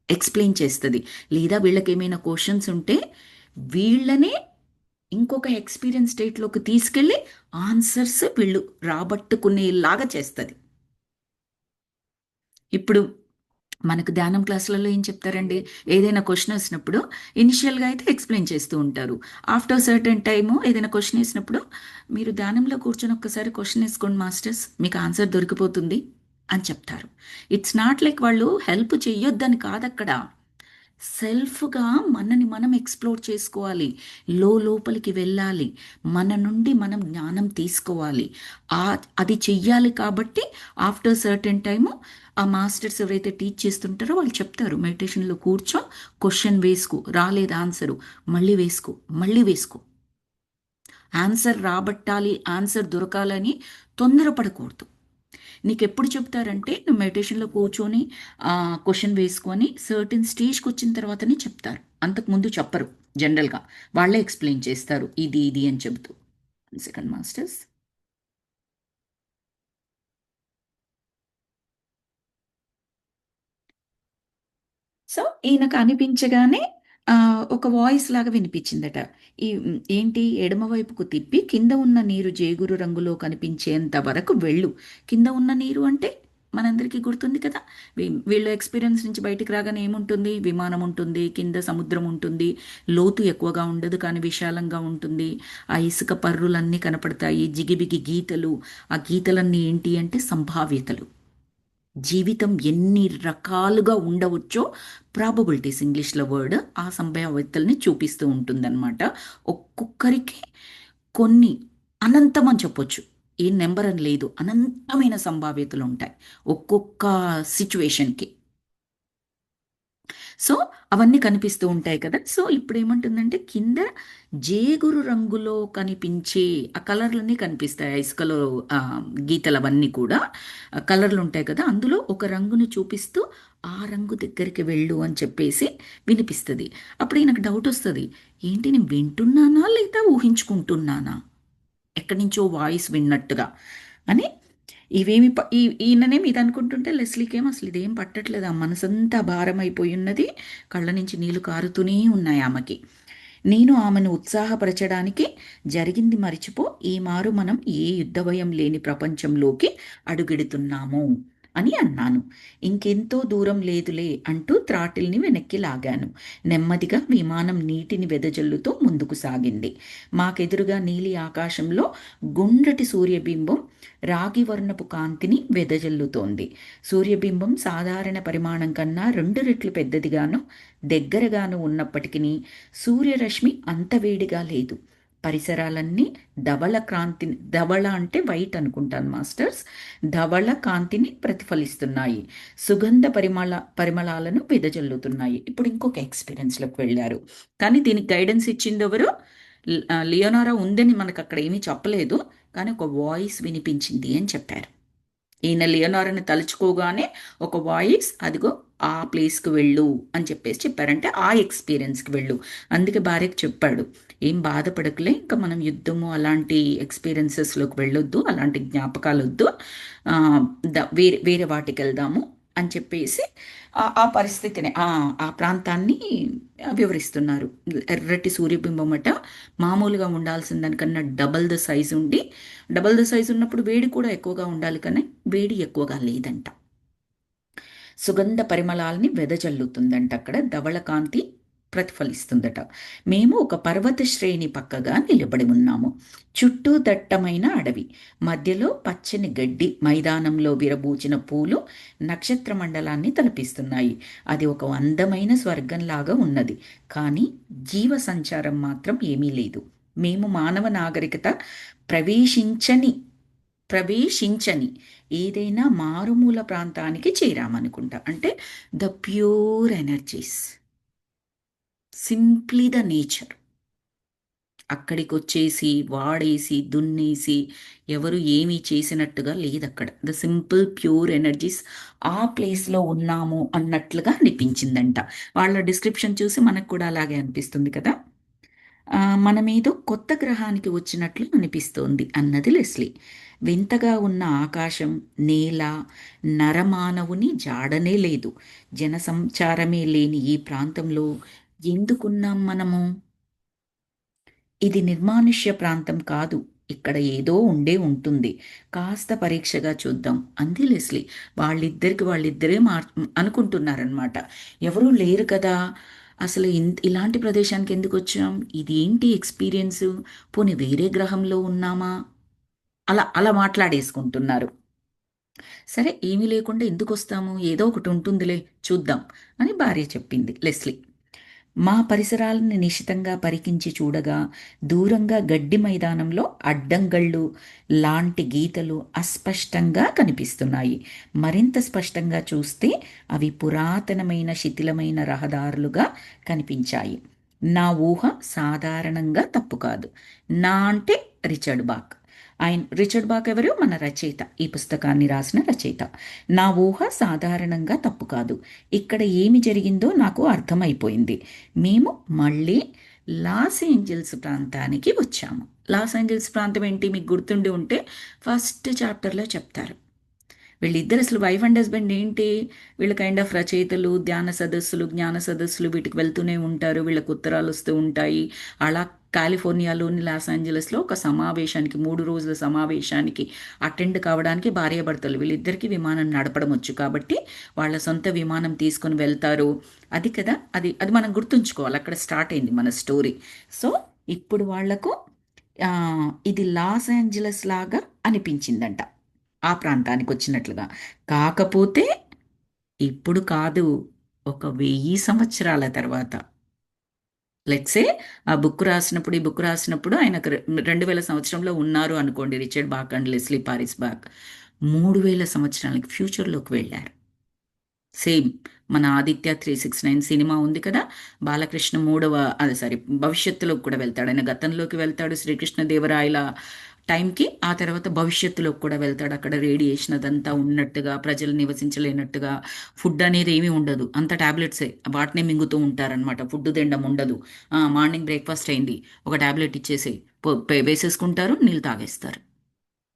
ఎక్స్ప్లెయిన్ చేస్తుంది. లేదా వీళ్ళకి ఏమైనా క్వశ్చన్స్ ఉంటే వీళ్ళనే ఇంకొక ఎక్స్పీరియన్స్ స్టేట్లోకి తీసుకెళ్ళి ఆన్సర్స్ వీళ్ళు రాబట్టుకునేలాగా చేస్తుంది. ఇప్పుడు మనకు ధ్యానం క్లాసులలో ఏం చెప్తారండి? ఏదైనా క్వశ్చన్ వచ్చినప్పుడు ఇనిషియల్గా అయితే ఎక్స్ప్లెయిన్ చేస్తూ ఉంటారు. ఆఫ్టర్ సర్టెన్ టైము ఏదైనా క్వశ్చన్ వేసినప్పుడు, మీరు ధ్యానంలో కూర్చొని ఒక్కసారి క్వశ్చన్ వేసుకోండి మాస్టర్స్, మీకు ఆన్సర్ దొరికిపోతుంది అని చెప్తారు. ఇట్స్ నాట్ లైక్ వాళ్ళు హెల్ప్ చెయ్యొద్దని కాదక్కడ. సెల్ఫ్గా మనని మనం ఎక్స్ప్లోర్ చేసుకోవాలి, లోపలికి వెళ్ళాలి, మన నుండి మనం జ్ఞానం తీసుకోవాలి. ఆ అది చెయ్యాలి కాబట్టి ఆఫ్టర్ సర్టెన్ టైము ఆ మాస్టర్స్ ఎవరైతే టీచ్ చేస్తుంటారో వాళ్ళు చెప్తారు, మెడిటేషన్లో కూర్చో, క్వశ్చన్ వేసుకో, రాలేదు ఆన్సరు, మళ్ళీ వేసుకో, మళ్ళీ వేసుకో. ఆన్సర్ రాబట్టాలి, ఆన్సర్ దొరకాలని తొందరపడకూడదు. నీకు ఎప్పుడు చెప్తారంటే, నువ్వు మెడిటేషన్లో కూర్చొని క్వశ్చన్ వేసుకొని సర్టెన్ స్టేజ్కి వచ్చిన తర్వాతనే చెప్తారు, అంతకుముందు చెప్పరు. జనరల్గా వాళ్ళే ఎక్స్ప్లెయిన్ చేస్తారు, ఇది ఇది అని చెబుతూ. Second masters. సో ఈయనకు అనిపించగానే ఒక వాయిస్ లాగా వినిపించిందట. ఏంటి, ఎడమ వైపుకు తిప్పి కింద ఉన్న నీరు జేగురు రంగులో కనిపించేంత వరకు వెళ్ళు. కింద ఉన్న నీరు అంటే మనందరికీ గుర్తుంది కదా. వీళ్ళ ఎక్స్పీరియన్స్ నుంచి బయటికి రాగానే ఏముంటుంది? విమానం ఉంటుంది, కింద సముద్రం ఉంటుంది, లోతు ఎక్కువగా ఉండదు కానీ విశాలంగా ఉంటుంది. ఆ ఇసుక పర్రులన్నీ కనపడతాయి, జిగిబిగి గీతలు. ఆ గీతలన్నీ ఏంటి అంటే సంభావ్యతలు. జీవితం ఎన్ని రకాలుగా ఉండవచ్చో ప్రాబబిలిటీస్, ఇంగ్లీష్లో వర్డ్, ఆ సంభావ్యతల్ని చూపిస్తూ ఉంటుందన్నమాట. ఒక్కొక్కరికి కొన్ని అనంతం అని చెప్పొచ్చు. ఏ నెంబర్ అని లేదు, అనంతమైన సంభావ్యతలు ఉంటాయి ఒక్కొక్క సిచ్యువేషన్కి. సో అవన్నీ కనిపిస్తూ ఉంటాయి కదా. సో ఇప్పుడు ఏమంటుందంటే కింద జేగురు రంగులో కనిపించే ఆ కలర్లన్నీ కనిపిస్తాయి. ఆ ఇసుకలో ఆ, గీతలు అవన్నీ కూడా కలర్లు ఉంటాయి కదా. అందులో ఒక రంగును చూపిస్తూ ఆ రంగు దగ్గరికి వెళ్ళు అని చెప్పేసి వినిపిస్తుంది. అప్పుడు ఈయనకు డౌట్ వస్తుంది, ఏంటి నేను వింటున్నానా లేదా ఊహించుకుంటున్నానా, ఎక్కడి నుంచో వాయిస్ విన్నట్టుగా అని. ఇవేమి ఈయననే మీద అనుకుంటుంటే లెస్లీకేమో అసలు ఇదేం పట్టట్లేదు, ఆ మనసంతా భారం అయిపోయి ఉన్నది, కళ్ళ నుంచి నీళ్లు కారుతూనే ఉన్నాయి ఆమెకి. నేను ఆమెను ఉత్సాహపరచడానికి జరిగింది మరిచిపో, ఈ మారు మనం ఏ యుద్ధ భయం లేని ప్రపంచంలోకి అడుగెడుతున్నాము అని అన్నాను. ఇంకెంతో దూరం లేదులే అంటూ త్రాటిల్ని వెనక్కి లాగాను. నెమ్మదిగా విమానం నీటిని వెదజల్లుతూ ముందుకు సాగింది. మాకెదురుగా నీలి ఆకాశంలో గుండ్రటి సూర్యబింబం రాగి వర్ణపు కాంతిని వెదజల్లుతోంది. సూర్యబింబం సాధారణ పరిమాణం కన్నా 2 రెట్లు పెద్దదిగాను దగ్గరగాను ఉన్నప్పటికీ సూర్యరశ్మి అంత వేడిగా లేదు. పరిసరాలన్నీ ధవళ క్రాంతిని, ధవళ అంటే వైట్ అనుకుంటాను మాస్టర్స్, ధవళ కాంతిని ప్రతిఫలిస్తున్నాయి. సుగంధ పరిమళాలను వెదజల్లుతున్నాయి. ఇప్పుడు ఇంకొక ఎక్స్పీరియన్స్లోకి వెళ్ళారు. కానీ దీనికి గైడెన్స్ ఇచ్చింది ఎవరు? లియోనారా ఉందని మనకు అక్కడ ఏమీ చెప్పలేదు, కానీ ఒక వాయిస్ వినిపించింది అని చెప్పారు. ఈయన లియోనారాని తలుచుకోగానే ఒక వాయిస్, అదిగో ఆ ప్లేస్కి వెళ్ళు అని చెప్పేసి చెప్పారంటే ఆ ఎక్స్పీరియన్స్కి వెళ్ళు. అందుకే భార్యకి చెప్పాడు, ఏం బాధపడకులే, ఇంకా మనం యుద్ధము అలాంటి ఎక్స్పీరియన్సెస్లోకి వెళ్ళొద్దు, అలాంటి జ్ఞాపకాలు వద్దు, ఆ, వేరే వేరే వాటికి వెళ్దాము అని చెప్పేసి ఆ పరిస్థితిని, ఆ ప్రాంతాన్ని వివరిస్తున్నారు. ఎర్రటి సూర్యబింబమట మామూలుగా ఉండాల్సిన దానికన్నా డబల్ ద సైజు ఉండి, డబల్ ద సైజు ఉన్నప్పుడు వేడి కూడా ఎక్కువగా ఉండాలి, కానీ వేడి ఎక్కువగా లేదంట. సుగంధ పరిమళాలని వెదజల్లుతుందంట, అక్కడ ధవళ కాంతి ప్రతిఫలిస్తుందట. మేము ఒక పర్వత శ్రేణి పక్కగా నిలబడి ఉన్నాము. చుట్టూ దట్టమైన అడవి, మధ్యలో పచ్చని గడ్డి, మైదానంలో విరబూచిన పూలు నక్షత్ర మండలాన్ని తలపిస్తున్నాయి. అది ఒక అందమైన స్వర్గంలాగా ఉన్నది, కానీ జీవ సంచారం మాత్రం ఏమీ లేదు. మేము మానవ నాగరికత ప్రవేశించని ప్రవేశించని ఏదైనా మారుమూల ప్రాంతానికి చేరామనుకుంటా. అంటే the pure energies, simply the nature. అక్కడికి వచ్చేసి వాడేసి దున్నేసి ఎవరు ఏమీ చేసినట్టుగా లేదు అక్కడ. ద సింపుల్ ప్యూర్ ఎనర్జీస్ ఆ ప్లేస్లో ఉన్నాము అన్నట్లుగా అనిపించిందంట. వాళ్ళ డిస్క్రిప్షన్ చూసి మనకు కూడా అలాగే అనిపిస్తుంది కదా. మనమేదో కొత్త గ్రహానికి వచ్చినట్లు అనిపిస్తోంది అన్నది లెస్లీ. వింతగా ఉన్న ఆకాశం, నేల, నరమానవుని జాడనే లేదు. జనసంచారమే లేని ఈ ప్రాంతంలో ఎందుకున్నాం మనము? ఇది నిర్మానుష్య ప్రాంతం కాదు, ఇక్కడ ఏదో ఉండే ఉంటుంది. కాస్త పరీక్షగా చూద్దాం అంది లెస్లీ. వాళ్ళిద్దరే అనుకుంటున్నారనమాట. ఎవరూ లేరు కదా, అసలు ఇలాంటి ప్రదేశానికి ఎందుకు వచ్చాం, ఇది ఏంటి ఎక్స్పీరియన్స్, పోనీ వేరే గ్రహంలో ఉన్నామా, అలా అలా మాట్లాడేసుకుంటున్నారు. సరే, ఏమీ లేకుండా ఎందుకు వస్తాము, ఏదో ఒకటి ఉంటుందిలే, చూద్దాం అని భార్య చెప్పింది లెస్లీ. మా పరిసరాలను నిశితంగా పరికించి చూడగా దూరంగా గడ్డి మైదానంలో అడ్డంగళ్ళు లాంటి గీతలు అస్పష్టంగా కనిపిస్తున్నాయి. మరింత స్పష్టంగా చూస్తే అవి పురాతనమైన శిథిలమైన రహదారులుగా కనిపించాయి. నా ఊహ సాధారణంగా తప్పు కాదు. నా అంటే రిచర్డ్ బాక్. రిచర్డ్ బాక్ ఎవరు? మన రచయిత, ఈ పుస్తకాన్ని రాసిన రచయిత. నా ఊహ సాధారణంగా తప్పు కాదు. ఇక్కడ ఏమి జరిగిందో నాకు అర్థమైపోయింది. మేము మళ్ళీ లాస్ ఏంజల్స్ ప్రాంతానికి వచ్చాము. లాస్ ఏంజల్స్ ప్రాంతం ఏంటి మీకు గుర్తుండి ఉంటే ఫస్ట్ చాప్టర్లో చెప్తారు. వీళ్ళిద్దరు అసలు వైఫ్ అండ్ హస్బెండ్ ఏంటి, వీళ్ళ కైండ్ ఆఫ్ రచయితలు, ధ్యాన సదస్సులు, జ్ఞాన సదస్సులు వీటికి వెళ్తూనే ఉంటారు, వీళ్ళకు ఉత్తరాలు వస్తూ ఉంటాయి. అలా కాలిఫోర్నియాలోని లాస్ ఏంజలస్లో ఒక సమావేశానికి, 3 రోజుల సమావేశానికి అటెండ్ కావడానికి భార్యాభర్తలు వీళ్ళిద్దరికీ విమానం నడపడం వచ్చు కాబట్టి వాళ్ళ సొంత విమానం తీసుకొని వెళ్తారు. అది కదా, అది అది మనం గుర్తుంచుకోవాలి. అక్కడ స్టార్ట్ అయింది మన స్టోరీ. సో ఇప్పుడు వాళ్లకు ఇది లాస్ ఏంజలస్ లాగా అనిపించిందంట, ఆ ప్రాంతానికి వచ్చినట్లుగా. కాకపోతే ఇప్పుడు కాదు, ఒక 1000 సంవత్సరాల తర్వాత. లెట్సే ఆ బుక్ రాసినప్పుడు, ఈ బుక్ రాసినప్పుడు ఆయనకు 2000 సంవత్సరంలో ఉన్నారు అనుకోండి, Richard Bach and Leslie Parrish Bach. 3000 సంవత్సరాలకి ఫ్యూచర్లోకి వెళ్ళారు. సేమ్ మన ఆదిత్య 369 సినిమా ఉంది కదా, బాలకృష్ణ అదే సారీ భవిష్యత్తులోకి కూడా వెళ్తాడు, ఆయన గతంలోకి వెళ్తాడు శ్రీకృష్ణదేవరాయల టైంకి, ఆ తర్వాత భవిష్యత్తులోకి కూడా వెళ్తాడు. అక్కడ రేడియేషన్ అదంతా ఉన్నట్టుగా, ప్రజలు నివసించలేనట్టుగా, ఫుడ్ అనేది ఏమీ ఉండదు, అంత టాబ్లెట్సే, వాటినే మింగుతూ ఉంటారనమాట, ఫుడ్ తినడం ఉండదు. మార్నింగ్ బ్రేక్ఫాస్ట్ అయింది, ఒక టాబ్లెట్ ఇచ్చేసి వేసేసుకుంటారు, నీళ్ళు తాగేస్తారు.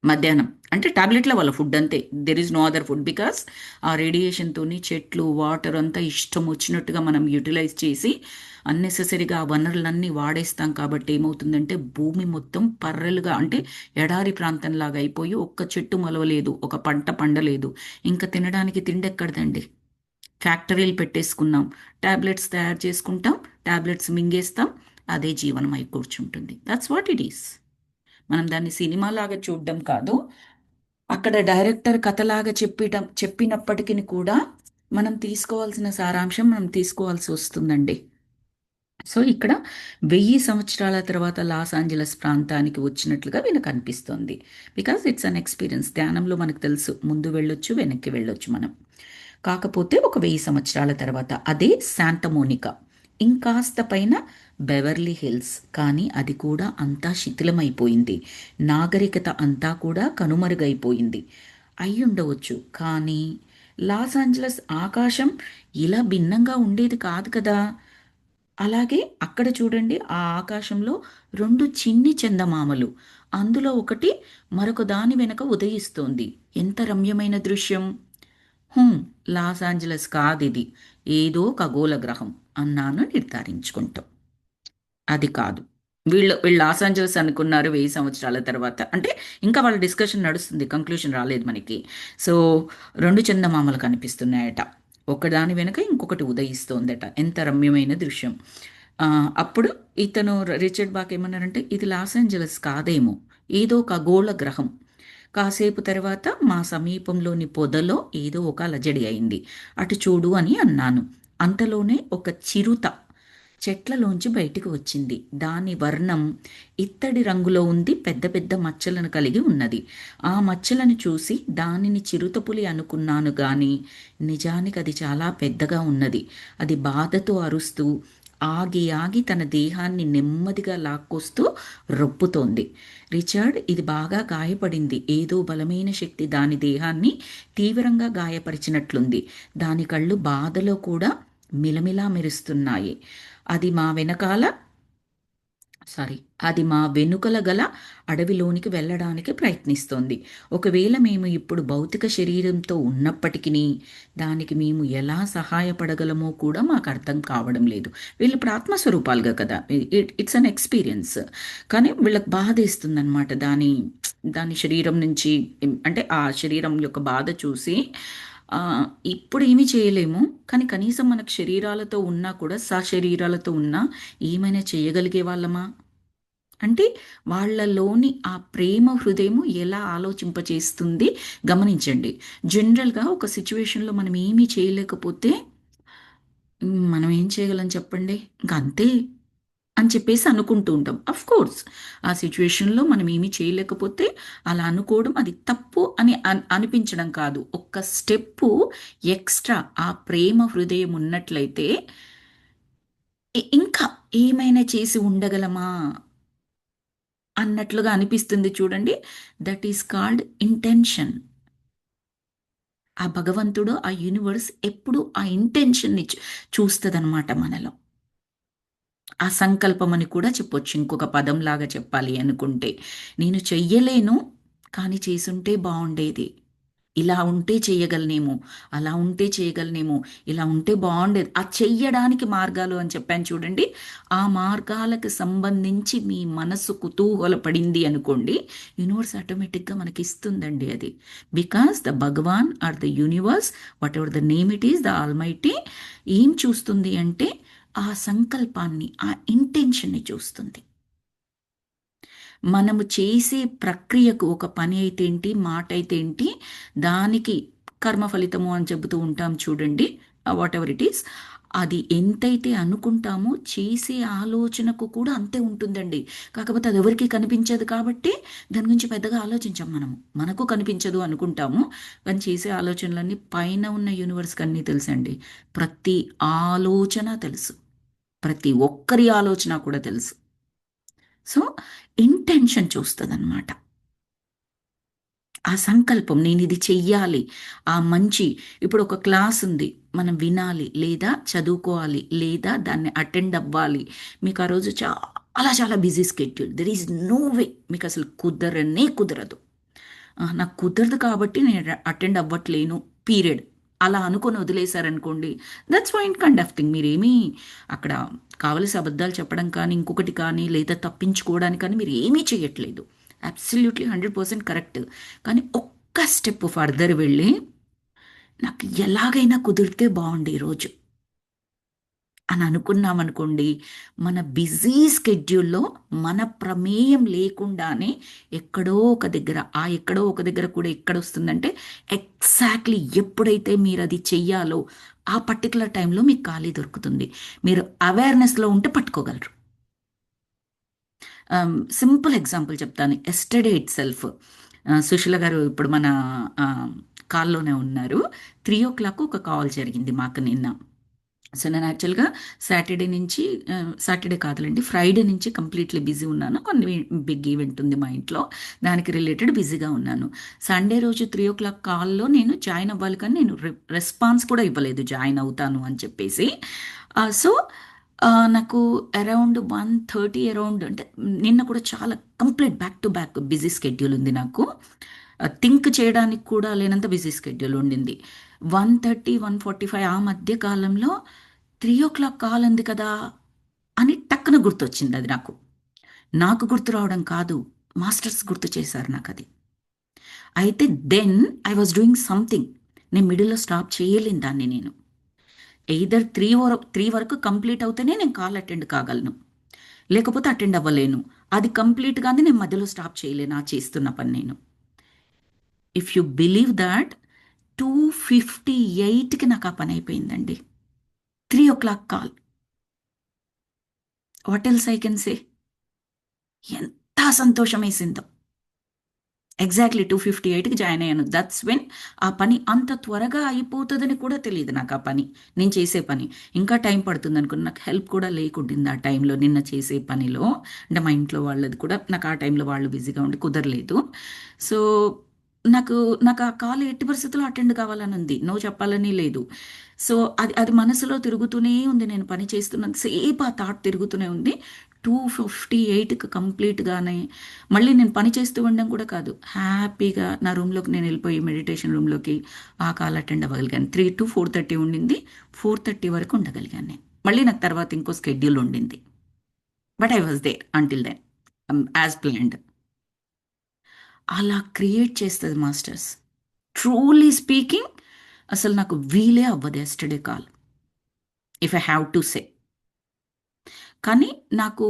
మధ్యాహ్నం అంటే టాబ్లెట్ల వాళ్ళ ఫుడ్ అంతే, there is no other food, because ఆ రేడియేషన్తోని చెట్లు వాటర్ అంతా ఇష్టం వచ్చినట్టుగా మనం యూటిలైజ్ చేసి అన్నెసెసరీగా ఆ వనరులన్నీ వాడేస్తాం. కాబట్టి ఏమవుతుందంటే భూమి మొత్తం పర్రెలుగా అంటే ఎడారి ప్రాంతంలాగా అయిపోయి ఒక్క చెట్టు మొలవలేదు, ఒక పంట పండలేదు. ఇంకా తినడానికి తిండి ఎక్కడదండి? ఫ్యాక్టరీలు పెట్టేసుకున్నాం, టాబ్లెట్స్ తయారు చేసుకుంటాం, టాబ్లెట్స్ మింగేస్తాం, అదే జీవనం అయి కూర్చుంటుంది. That's what it is. మనం దాన్ని సినిమాలాగా చూడడం కాదు, అక్కడ డైరెక్టర్ కథలాగా చెప్పినప్పటికీ కూడా మనం తీసుకోవాల్సిన సారాంశం మనం తీసుకోవాల్సి వస్తుందండి. సో ఇక్కడ 1000 సంవత్సరాల తర్వాత లాస్ ఏంజలస్ ప్రాంతానికి వచ్చినట్లుగా వీళ్ళకి అనిపిస్తుంది. Because it's an experience. ధ్యానంలో మనకు తెలుసు, ముందు వెళ్ళొచ్చు, వెనక్కి వెళ్ళొచ్చు మనం. కాకపోతే ఒక 1000 సంవత్సరాల తర్వాత అదే శాంటమోనికా, ఇంకాస్త పైన బెవర్లీ హిల్స్, కానీ అది కూడా అంతా శిథిలమైపోయింది. నాగరికత అంతా కూడా కనుమరుగైపోయింది. అయి ఉండవచ్చు, కానీ లాస్ ఏంజలస్ ఆకాశం ఇలా భిన్నంగా ఉండేది కాదు కదా. అలాగే అక్కడ చూడండి, ఆ ఆకాశంలో రెండు చిన్ని చందమామలు, అందులో ఒకటి మరొక దాని వెనక ఉదయిస్తోంది. ఎంత రమ్యమైన దృశ్యం! హుం, లాస్ ఏంజలస్ కాదిది, ఏదో ఖగోళ గ్రహం అన్నాను నిర్ధారించుకుంటాం. అది కాదు. వీళ్ళు లాస్ ఏంజలస్ అనుకున్నారు 1000 సంవత్సరాల తర్వాత. అంటే ఇంకా వాళ్ళ డిస్కషన్ నడుస్తుంది, కంక్లూషన్ రాలేదు మనకి. సో 2 చందమామలు కనిపిస్తున్నాయట, ఒకదాని వెనుక ఇంకొకటి ఉదయిస్తోందట. ఎంత రమ్యమైన దృశ్యం! అప్పుడు ఇతను రిచర్డ్ బాక్ ఏమన్నారంటే, ఇది లాస్ ఏంజలస్ కాదేమో, ఏదో ఖగోళ గ్రహం. కాసేపు తర్వాత మా సమీపంలోని పొదలో ఏదో ఒక అలజడి అయింది, అటు చూడు అని అన్నాను. అంతలోనే ఒక చిరుత చెట్లలోంచి బయటికి వచ్చింది. దాని వర్ణం ఇత్తడి రంగులో ఉంది, పెద్ద పెద్ద మచ్చలను కలిగి ఉన్నది. ఆ మచ్చలను చూసి దానిని చిరుతపులి అనుకున్నాను గాని నిజానికి అది చాలా పెద్దగా ఉన్నది. అది బాధతో అరుస్తూ ఆగి ఆగి తన దేహాన్ని నెమ్మదిగా లాక్కొస్తూ రొప్పుతోంది. రిచర్డ్, ఇది బాగా గాయపడింది, ఏదో బలమైన శక్తి దాని దేహాన్ని తీవ్రంగా గాయపరిచినట్లుంది. దాని కళ్ళు బాధలో కూడా మిలమిలా మెరుస్తున్నాయి. అది మా వెనకాల సారీ అది మా వెనుకల గల అడవిలోనికి వెళ్ళడానికి ప్రయత్నిస్తోంది. ఒకవేళ మేము ఇప్పుడు భౌతిక శరీరంతో ఉన్నప్పటికీ దానికి మేము ఎలా సహాయపడగలమో కూడా మాకు అర్థం కావడం లేదు. వీళ్ళు ఇప్పుడు ఆత్మస్వరూపాలుగా కదా, ఇట్స్ అన్ ఎక్స్పీరియన్స్. కానీ వీళ్ళకి బాధేస్తుంది అనమాట, దాని శరీరం నుంచి, అంటే ఆ శరీరం యొక్క బాధ చూసి ఆ, ఇప్పుడు ఏమీ చేయలేము, కానీ కనీసం మనకు శరీరాలతో ఉన్నా కూడా సశరీరాలతో ఉన్నా ఏమైనా చేయగలిగే వాళ్ళమా అంటే, వాళ్ళలోని ఆ ప్రేమ హృదయము ఎలా ఆలోచింపచేస్తుంది గమనించండి. జనరల్గా ఒక సిచ్యువేషన్లో మనం ఏమీ చేయలేకపోతే మనం ఏం చేయగలం చెప్పండి, ఇంక అంతే అని చెప్పేసి అనుకుంటూ ఉంటాం. అఫ్ కోర్స్ ఆ సిచ్యువేషన్లో మనం ఏమీ చేయలేకపోతే అలా అనుకోవడం అది తప్పు అని అనిపించడం కాదు. ఒక్క స్టెప్పు ఎక్స్ట్రా ఆ ప్రేమ హృదయం ఉన్నట్లయితే ఇంకా ఏమైనా చేసి ఉండగలమా అన్నట్లుగా అనిపిస్తుంది చూడండి. That is called intention. ఆ భగవంతుడు, ఆ యూనివర్స్ ఎప్పుడు ఆ ఇంటెన్షన్ని చూస్తుందన్నమాట మనలో. ఆ సంకల్పం అని కూడా చెప్పొచ్చు, ఇంకొక పదంలాగా చెప్పాలి అనుకుంటే. నేను చెయ్యలేను, కానీ చేసుంటే బాగుండేది, ఇలా ఉంటే చేయగలనేమో, అలా ఉంటే చేయగలనేమో, ఇలా ఉంటే బాగుండేది. ఆ చెయ్యడానికి మార్గాలు అని చెప్పాను చూడండి. ఆ మార్గాలకు సంబంధించి మీ మనసు కుతూహలపడింది అనుకోండి, యూనివర్స్ ఆటోమేటిక్గా మనకి ఇస్తుందండి అది. Because the Bhagwan or the universe, whatever the name it is, the almighty, ఏం చూస్తుంది అంటే ఆ సంకల్పాన్ని, ఆ ఇంటెన్షన్ని చూస్తుంది. మనము చేసే ప్రక్రియకు, ఒక పని అయితే ఏంటి, మాట అయితే ఏంటి, దానికి కర్మ ఫలితము అని చెబుతూ ఉంటాం చూడండి, వాట్ ఎవర్ ఇట్ ఈస్. అది ఎంతైతే అనుకుంటామో చేసే ఆలోచనకు కూడా అంతే ఉంటుందండి. కాకపోతే అది ఎవరికీ కనిపించదు కాబట్టి దాని గురించి పెద్దగా ఆలోచించం మనము. మనకు కనిపించదు అనుకుంటాము. కానీ చేసే ఆలోచనలన్నీ పైన ఉన్న యూనివర్స్‌కి అన్నీ తెలుసండి. ప్రతి ఆలోచన తెలుసు. ప్రతి ఒక్కరి ఆలోచన కూడా తెలుసు. సో, ఇంటెన్షన్ చూస్తదనమాట. ఆ సంకల్పం నేనిది చెయ్యాలి. ఆ మంచి ఇప్పుడు ఒక క్లాస్ ఉంది. మనం వినాలి, లేదా చదువుకోవాలి, లేదా దాన్ని అటెండ్ అవ్వాలి. మీకు ఆ రోజు చాలా చాలా busy schedule. There is no way మీకసలు కుదరనే కుదరదు. నాకు కుదరదు కాబట్టి నేను అటెండ్ అవ్వట్లేను పీరియడ్. అలా అనుకొని వదిలేశారనుకోండి, that's fine kind of thing. మీరేమీ అక్కడ కావలసి అబద్ధాలు చెప్పడం కానీ, ఇంకొకటి కానీ, లేదా తప్పించుకోవడానికి కానీ మీరు ఏమీ చేయట్లేదు. Absolutely 100% correct. కానీ ఒక్క స్టెప్ ఫర్దర్ వెళ్ళి, నాకు ఎలాగైనా కుదిరితే బాగుండు ఈరోజు అని అనుకున్నామనుకోండి, మన బిజీ స్కెడ్యూల్లో మన ప్రమేయం లేకుండానే ఎక్కడో ఒక దగ్గర, ఆ ఎక్కడో ఒక దగ్గర కూడా ఎక్కడొస్తుందంటే, ఎగ్జాక్ట్లీ ఎప్పుడైతే మీరు అది చెయ్యాలో ఆ పర్టికులర్ టైంలో మీకు ఖాళీ దొరుకుతుంది. మీరు అవేర్నెస్లో ఉంటే పట్టుకోగలరు. సింపుల్ ఎగ్జాంపుల్ చెప్తాను. ఎస్టర్డే ఇట్ సెల్ఫ్ సుశీల గారు ఇప్పుడు మన కాల్లోనే ఉన్నారు. 3:00 ఒక కాల్ జరిగింది మాకు నిన్న. సో నేను యాక్చువల్గా సాటర్డే నుంచి సాటర్డే కాదులేండి, ఫ్రైడే నుంచి కంప్లీట్లీ బిజీ ఉన్నాను. కొన్ని బిగ్ ఈవెంట్ ఉంది మా ఇంట్లో, దానికి రిలేటెడ్ బిజీగా ఉన్నాను. సండే రోజు 3:00 కాల్లో నేను జాయిన్ అవ్వాలి, కానీ నేను రెస్పాన్స్ కూడా ఇవ్వలేదు జాయిన్ అవుతాను అని చెప్పేసి. సో నాకు అరౌండ్ 1:30 అరౌండ్, అంటే నిన్న కూడా చాలా complete back to back busy schedule ఉంది నాకు. థింక్ చేయడానికి కూడా లేనంత బిజీ స్కెడ్యూల్ ఉండింది. 1:30, 1:45 ఆ మధ్య కాలంలో 3:00 కాల్ ఉంది కదా అని టక్కున గుర్తొచ్చింది అది నాకు. నాకు గుర్తు రావడం కాదు, మాస్టర్స్ గుర్తు చేశారు నాకు అది. అయితే then I was doing something. నేను మిడిల్లో స్టాప్ చేయలేను దాన్ని నేను. ఎయిదర్ 3 వరకు కంప్లీట్ అవుతేనే నేను కాల్ అటెండ్ కాగలను, లేకపోతే అటెండ్ అవ్వలేను. అది కంప్లీట్గానే నేను మధ్యలో స్టాప్ చేయలేను ఆ చేస్తున్న పని నేను. ఇఫ్ యు బిలీవ్ దాట్ 2:58కి నాకు ఆ పని అయిపోయిందండి. 3:00 call. What else I can say? ఎంత సంతోషం వేసిందో. ఎగ్జాక్ట్లీ 2:58కి జాయిన్ అయ్యాను. దట్స్ వెన్ ఆ పని అంత త్వరగా అయిపోతుందని కూడా తెలియదు నాకు. ఆ పని నేను చేసే పని ఇంకా టైం పడుతుంది అనుకుని, నాకు హెల్ప్ కూడా లేకుండింది ఆ టైంలో. నిన్న చేసే పనిలో అంటే మా ఇంట్లో వాళ్ళది కూడా, నాకు ఆ టైంలో వాళ్ళు బిజీగా ఉండి కుదరలేదు. సో నాకు నాకు ఆ కాల్ ఎట్టి పరిస్థితుల్లో అటెండ్ కావాలని ఉంది, నో చెప్పాలని లేదు. సో అది అది మనసులో తిరుగుతూనే ఉంది. నేను పని చేస్తున్నంత సేపు ఆ థాట్ తిరుగుతూనే ఉంది. 2:58కి కంప్లీట్గానే మళ్ళీ నేను పని చేస్తూ ఉండడం కూడా కాదు, హ్యాపీగా నా రూమ్లోకి నేను వెళ్ళిపోయి మెడిటేషన్ రూమ్లోకి ఆ కాల్ అటెండ్ అవ్వగలిగాను. 3 to 4:30 ఉండింది. 4:30 వరకు ఉండగలిగాను నేను. మళ్ళీ నాకు తర్వాత ఇంకో స్కెడ్యూల్ ఉండింది. But I was there until then, as planned. అలా క్రియేట్ చేస్తుంది మాస్టర్స్. ట్రూలీ స్పీకింగ్, అసలు నాకు వీలే అవ్వదు yesterday call, if I have to say. కానీ నాకు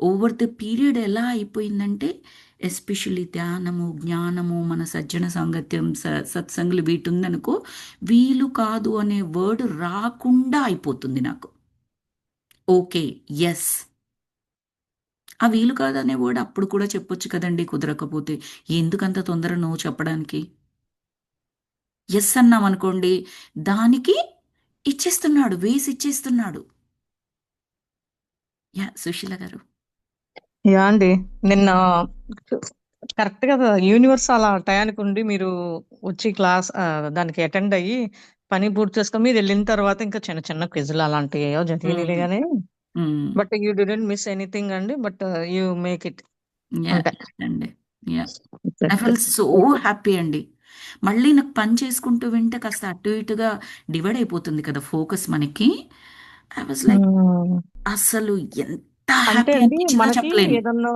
ఓవర్ ద పీరియడ్ ఎలా అయిపోయిందంటే, ఎస్పెషల్లీ ధ్యానము, జ్ఞానము, మన సజ్జన సాంగత్యం, సత్సంగులు వీటి ఉందనుకో, వీలు కాదు అనే వర్డ్ రాకుండా అయిపోతుంది నాకు. Okay, yes. ఆ వీలు కాదు అనే వర్డ్ అప్పుడు కూడా చెప్పొచ్చు కదండి కుదరకపోతే. ఎందుకంత తొందర నో చెప్పడానికి? ఎస్ అన్నాం అనుకోండి, దానికి ఇచ్చేస్తున్నాడు, వేసి ఇచ్చేస్తున్నాడు. యా సుశీల గారు. యా అండి. నిన్న కరెక్ట్ గా యూనివర్స్ అలా టయానికి ఉండి మీరు వచ్చి క్లాస్ దానికి అటెండ్ అయ్యి పని పూర్తి చేసుకొని మీరు వెళ్ళిన తర్వాత ఇంకా చిన్న చిన్న క్విజ్లు అలాంటివి ఏవో జరిగినాయి కానీ, but you didn't miss anything అండి. But you make it yeah అంతే. అండి. Yeah I fell so happy అండి. మళ్ళీ నాకు పని చేసుకుంటూ వింటే కాస్త అటు ఇటుగా డివైడ్ అయిపోతుంది కదా ఫోకస్ మనకి. ఐ వాజ్ లైక్, అసలు ఎంత అంటే హ్యాపీ అండి అనిపించిందో మనకి చెప్పలేను. ఏదన్నా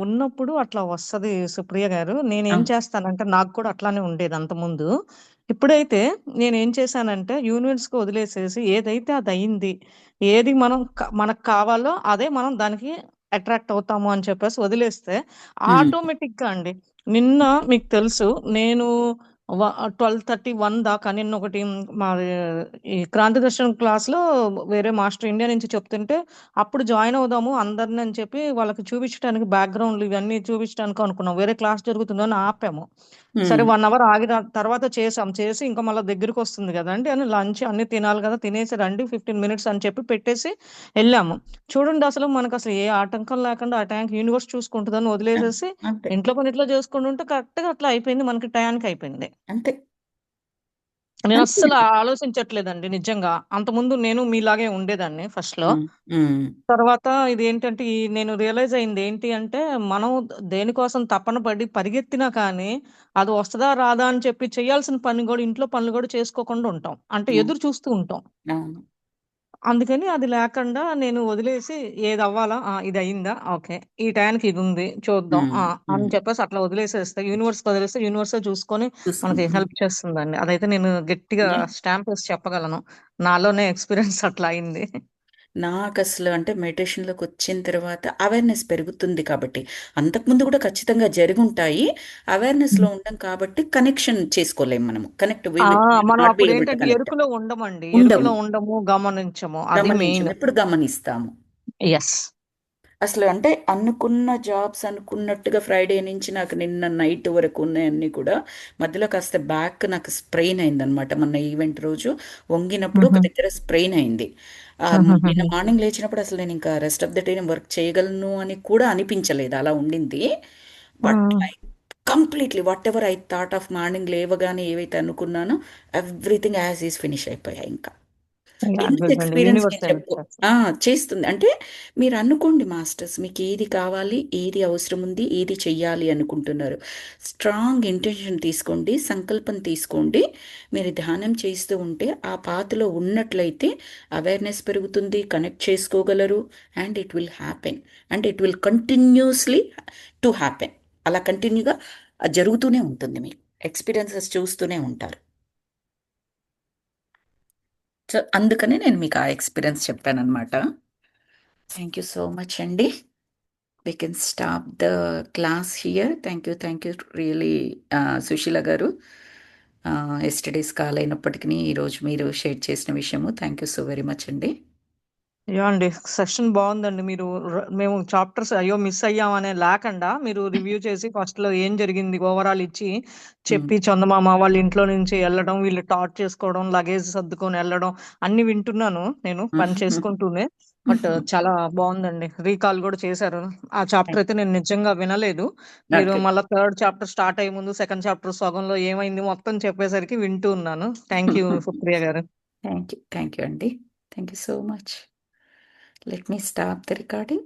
ఉన్నప్పుడు అట్లా వస్తది సుప్రియ గారు. నేనేం అవును. చేస్తానంటే నాకు కూడా అట్లానే ఉండేది అంతకుముందు. ఇప్పుడైతే నేనేం చేశానంటే యూనివర్స్‌కి వదిలేసేసి ఏదైతే అది అయింది. ఏది మనం మనకు కావాలో అదే మనం దానికి అట్రాక్ట్ అవుతాము అని చెప్పేసి వదిలేస్తే ఉమ్, ఆటోమేటిక్‌గా అండి. నిన్న మీకు తెలుసు నేను 12:30 దాకా నిన్న ఒకటి మాది ఈ క్రాంతి దర్శనం క్లాస్లో వేరే మాస్టర్ ఇండియా నుంచి చెప్తుంటే అప్పుడు జాయిన్ అవుదాము అందరిని అని చెప్పి వాళ్ళకి చూపించడానికి బ్యాక్గ్రౌండ్లు ఇవన్నీ చూపించడానికి అనుకున్నాం. వేరే క్లాస్ జరుగుతుందని ఆపాము. సరే ఉమ్, 1 అవర్ ఆగిన తర్వాత చేసి ఇంకా మళ్ళీ దగ్గరికి వస్తుంది కదండి అని లంచ్ అన్ని తినాలి కదా, తినేసి రండి 15 మినిట్స్ అని చెప్పి పెట్టేసి వెళ్ళాము. చూడండి అసలు మనకు అసలు ఏ ఆటంకం లేకుండా ఆ ట్యాంక్ యూనివర్స్ చూసుకుంటుందని అం- వదిలేసేసి అంతే ఇంట్లో పని ఇట్లా చేసుకుంటుంటే కరెక్ట్గా అట్లా అయిపోయింది, మనకి టయానికి అయిపోయింది. అంతే నేను అంతే అస్సలు ఆలోచించట్లేదండి నిజంగా. అంతకుముందు నేను మీలాగే ఉండేదాన్ని ఫస్ట్‌లో. ఉమ్, ఉమ్, తర్వాత ఇదేంటంటే నేను రియలైజ్ అయింది ఏంటి అంటే, మనం దేనికోసం తపన పడి పరిగెత్తినా కానీ, అది వస్తదా? రాదా? అని చెప్పి చేయాల్సిన పని గూడా ఇంట్లో పనులు గూడా చేసుకోకుండా ఉంటాం. అంటే అవును ఎదురు చూస్తూ ఉంటాం. అవును. అందుకని అది లేకుండా నేను వదిలేసి ఏదవ్వాలా? ఇది అయిందా? ఓకే. ఈ టయానికి ఇదుంది చూద్దాం. ఉమ్, అని ఉమ్. చెప్పేసి అట్లా వదిలేసేస్తే యూనివర్స్‌కి వదిలేస్తే యూనివర్సే చూసుకొని మనకి చూసుకుంటాం. హెల్ప్ చేస్తుందండి. అదైతే నేను గట్టిగా స్టాంప్ ఏసి చెప్పగలను. నాలోనే ఎక్స్‌పీరియన్స్ అట్లా అయింది. నాకసలు అంటే మెడిటేషన్‌లోకి వచ్చిన తర్వాత అవేర్‌నెస్ పెరుగుతుంది కాబట్టి, అంతకుముందు కూడా ఖచ్చితంగా జరిగుంటాయి. అవేర్‌నెస్‌లో ఉండం కాబట్టి కనెక్షన్ చేసుకోలేం మనము. కనెక్ట్ వి ఆ! విల్ మనం నాట్ బి ఏబుల్ టు అప్పుడేంటంటే కనెక్ట్. ఎరుకలో ఉండమండి. ఉండము. ఎరుకలో ఉండము, గమనించము. అది గమనించము. మెయిన్. ఎప్పుడు గమనిస్తాము. యెస్. అసలు అంటే అనుకున్న జాబ్స్ అనుకున్నట్టుగా ఫ్రైడే నుంచి నాకు నిన్న నైట్ వరకు ఉన్నాయన్నీ కూడా మధ్యలో కాస్త బ్యాక్ నాకు స్ప్రెయిన్ అయిందనమాట. మొన్న ఈవెంట్ రోజు వంగినప్పుడు ఒక హుహు. దగ్గర స్ప్రెయిన్ అయింది. నిన్న హుహుహుహు. మార్నింగ్ లేచినప్పుడు అసలు నేను ఇంకా రెస్ట్ ఆఫ్ ద డే నేను వర్క్ చేయగలను అని కూడా అనిపించలేదు, అలా ఉండింది. బట్ హ్మ్. I completely what ever I thought of morning లేవగానే ఏవైతే అనుకున్నానో ఎవ్రీథింగ్ యాజ్ ఈజ్ ఫినిష్ అయిపోయాయి ఇంకా. ఎందుకు అద్భుతం అండి. ఎక్స్పీరియన్స్ యూనివర్స్ నేను హెల్ప్ చెప్పు చేస్తుంది. చేస్తుంది అంటే మీరు అనుకోండి మాస్టర్స్, మీకు ఏది కావాలి, ఏది అవసరం ఉంది, ఏది చెయ్యాలి అనుకుంటున్నారు. స్ట్రాంగ్ ఇంటెన్షన్ తీసుకోండి, సంకల్పం తీసుకోండి. మీరు ధ్యానం చేస్తూ ఉంటే ఆ పాతలో ఉన్నట్లయితే అవేర్నెస్ పెరుగుతుంది, కనెక్ట్ చేసుకోగలరు. And it will happen. And it will continuously to happen. అలా కంటిన్యూగా జరుగుతూనే ఉంటుంది, మీకు ఎక్స్పీరియన్సెస్ చూస్తూనే ఉంటారు. సో అందుకనే నేను మీకు ఆ ఎక్స్పీరియన్స్ చెప్పానన్నమాట. థ్యాంక్ యూ సో మచ్ అండి. We can stop the class here. Thank you really Sushila గారు. ఎస్టర్డేస్ కాల్ అయినప్పటికీ ఈరోజు మీరు షేర్ చేసిన విషయము thank you so very much అండి. యాహ్! అండి. సెషన్ బావుందండి. మీరు మేము చాప్టర్స్ అయ్యో! మిస్ అయ్యామనే లేకుండా మీరు రివ్యూ చేసి ఫస్ట్‌లో ఏం జరిగింది ఓవరాల్ ఇచ్చి, ఉమ్, చెప్పి చందమామ వాళ్ళ ఇంట్లో నుంచి ఎళ్ళడం, వీళ్ళు టార్చ్ చేసుకోవడం, లగేజ్ సర్దుకొని ఎళ్ళడం అన్నీ వింటున్నాను నేను పని చేసుకుంటూనే. బట్ చాలా బావుందండి. రీకాల్ గూడా చేశారు. ఆ చాప్టర్ అయితే నేను నిజంగా వినలేదు. మీరు ఓకే. మళ్ళా థర్డ్ చాప్టర్ స్టార్ట్ అయ్యే ముందు సెకండ్ చాప్టర్ సగంలో ఏమైంది మొత్తం చెప్పేసరికి వింటూ ఉన్నాను. థాంక్ యూ సుప్రియ గారు. థ్యాంక్ యూ అండి. Thank you so much. Let me stop the recording.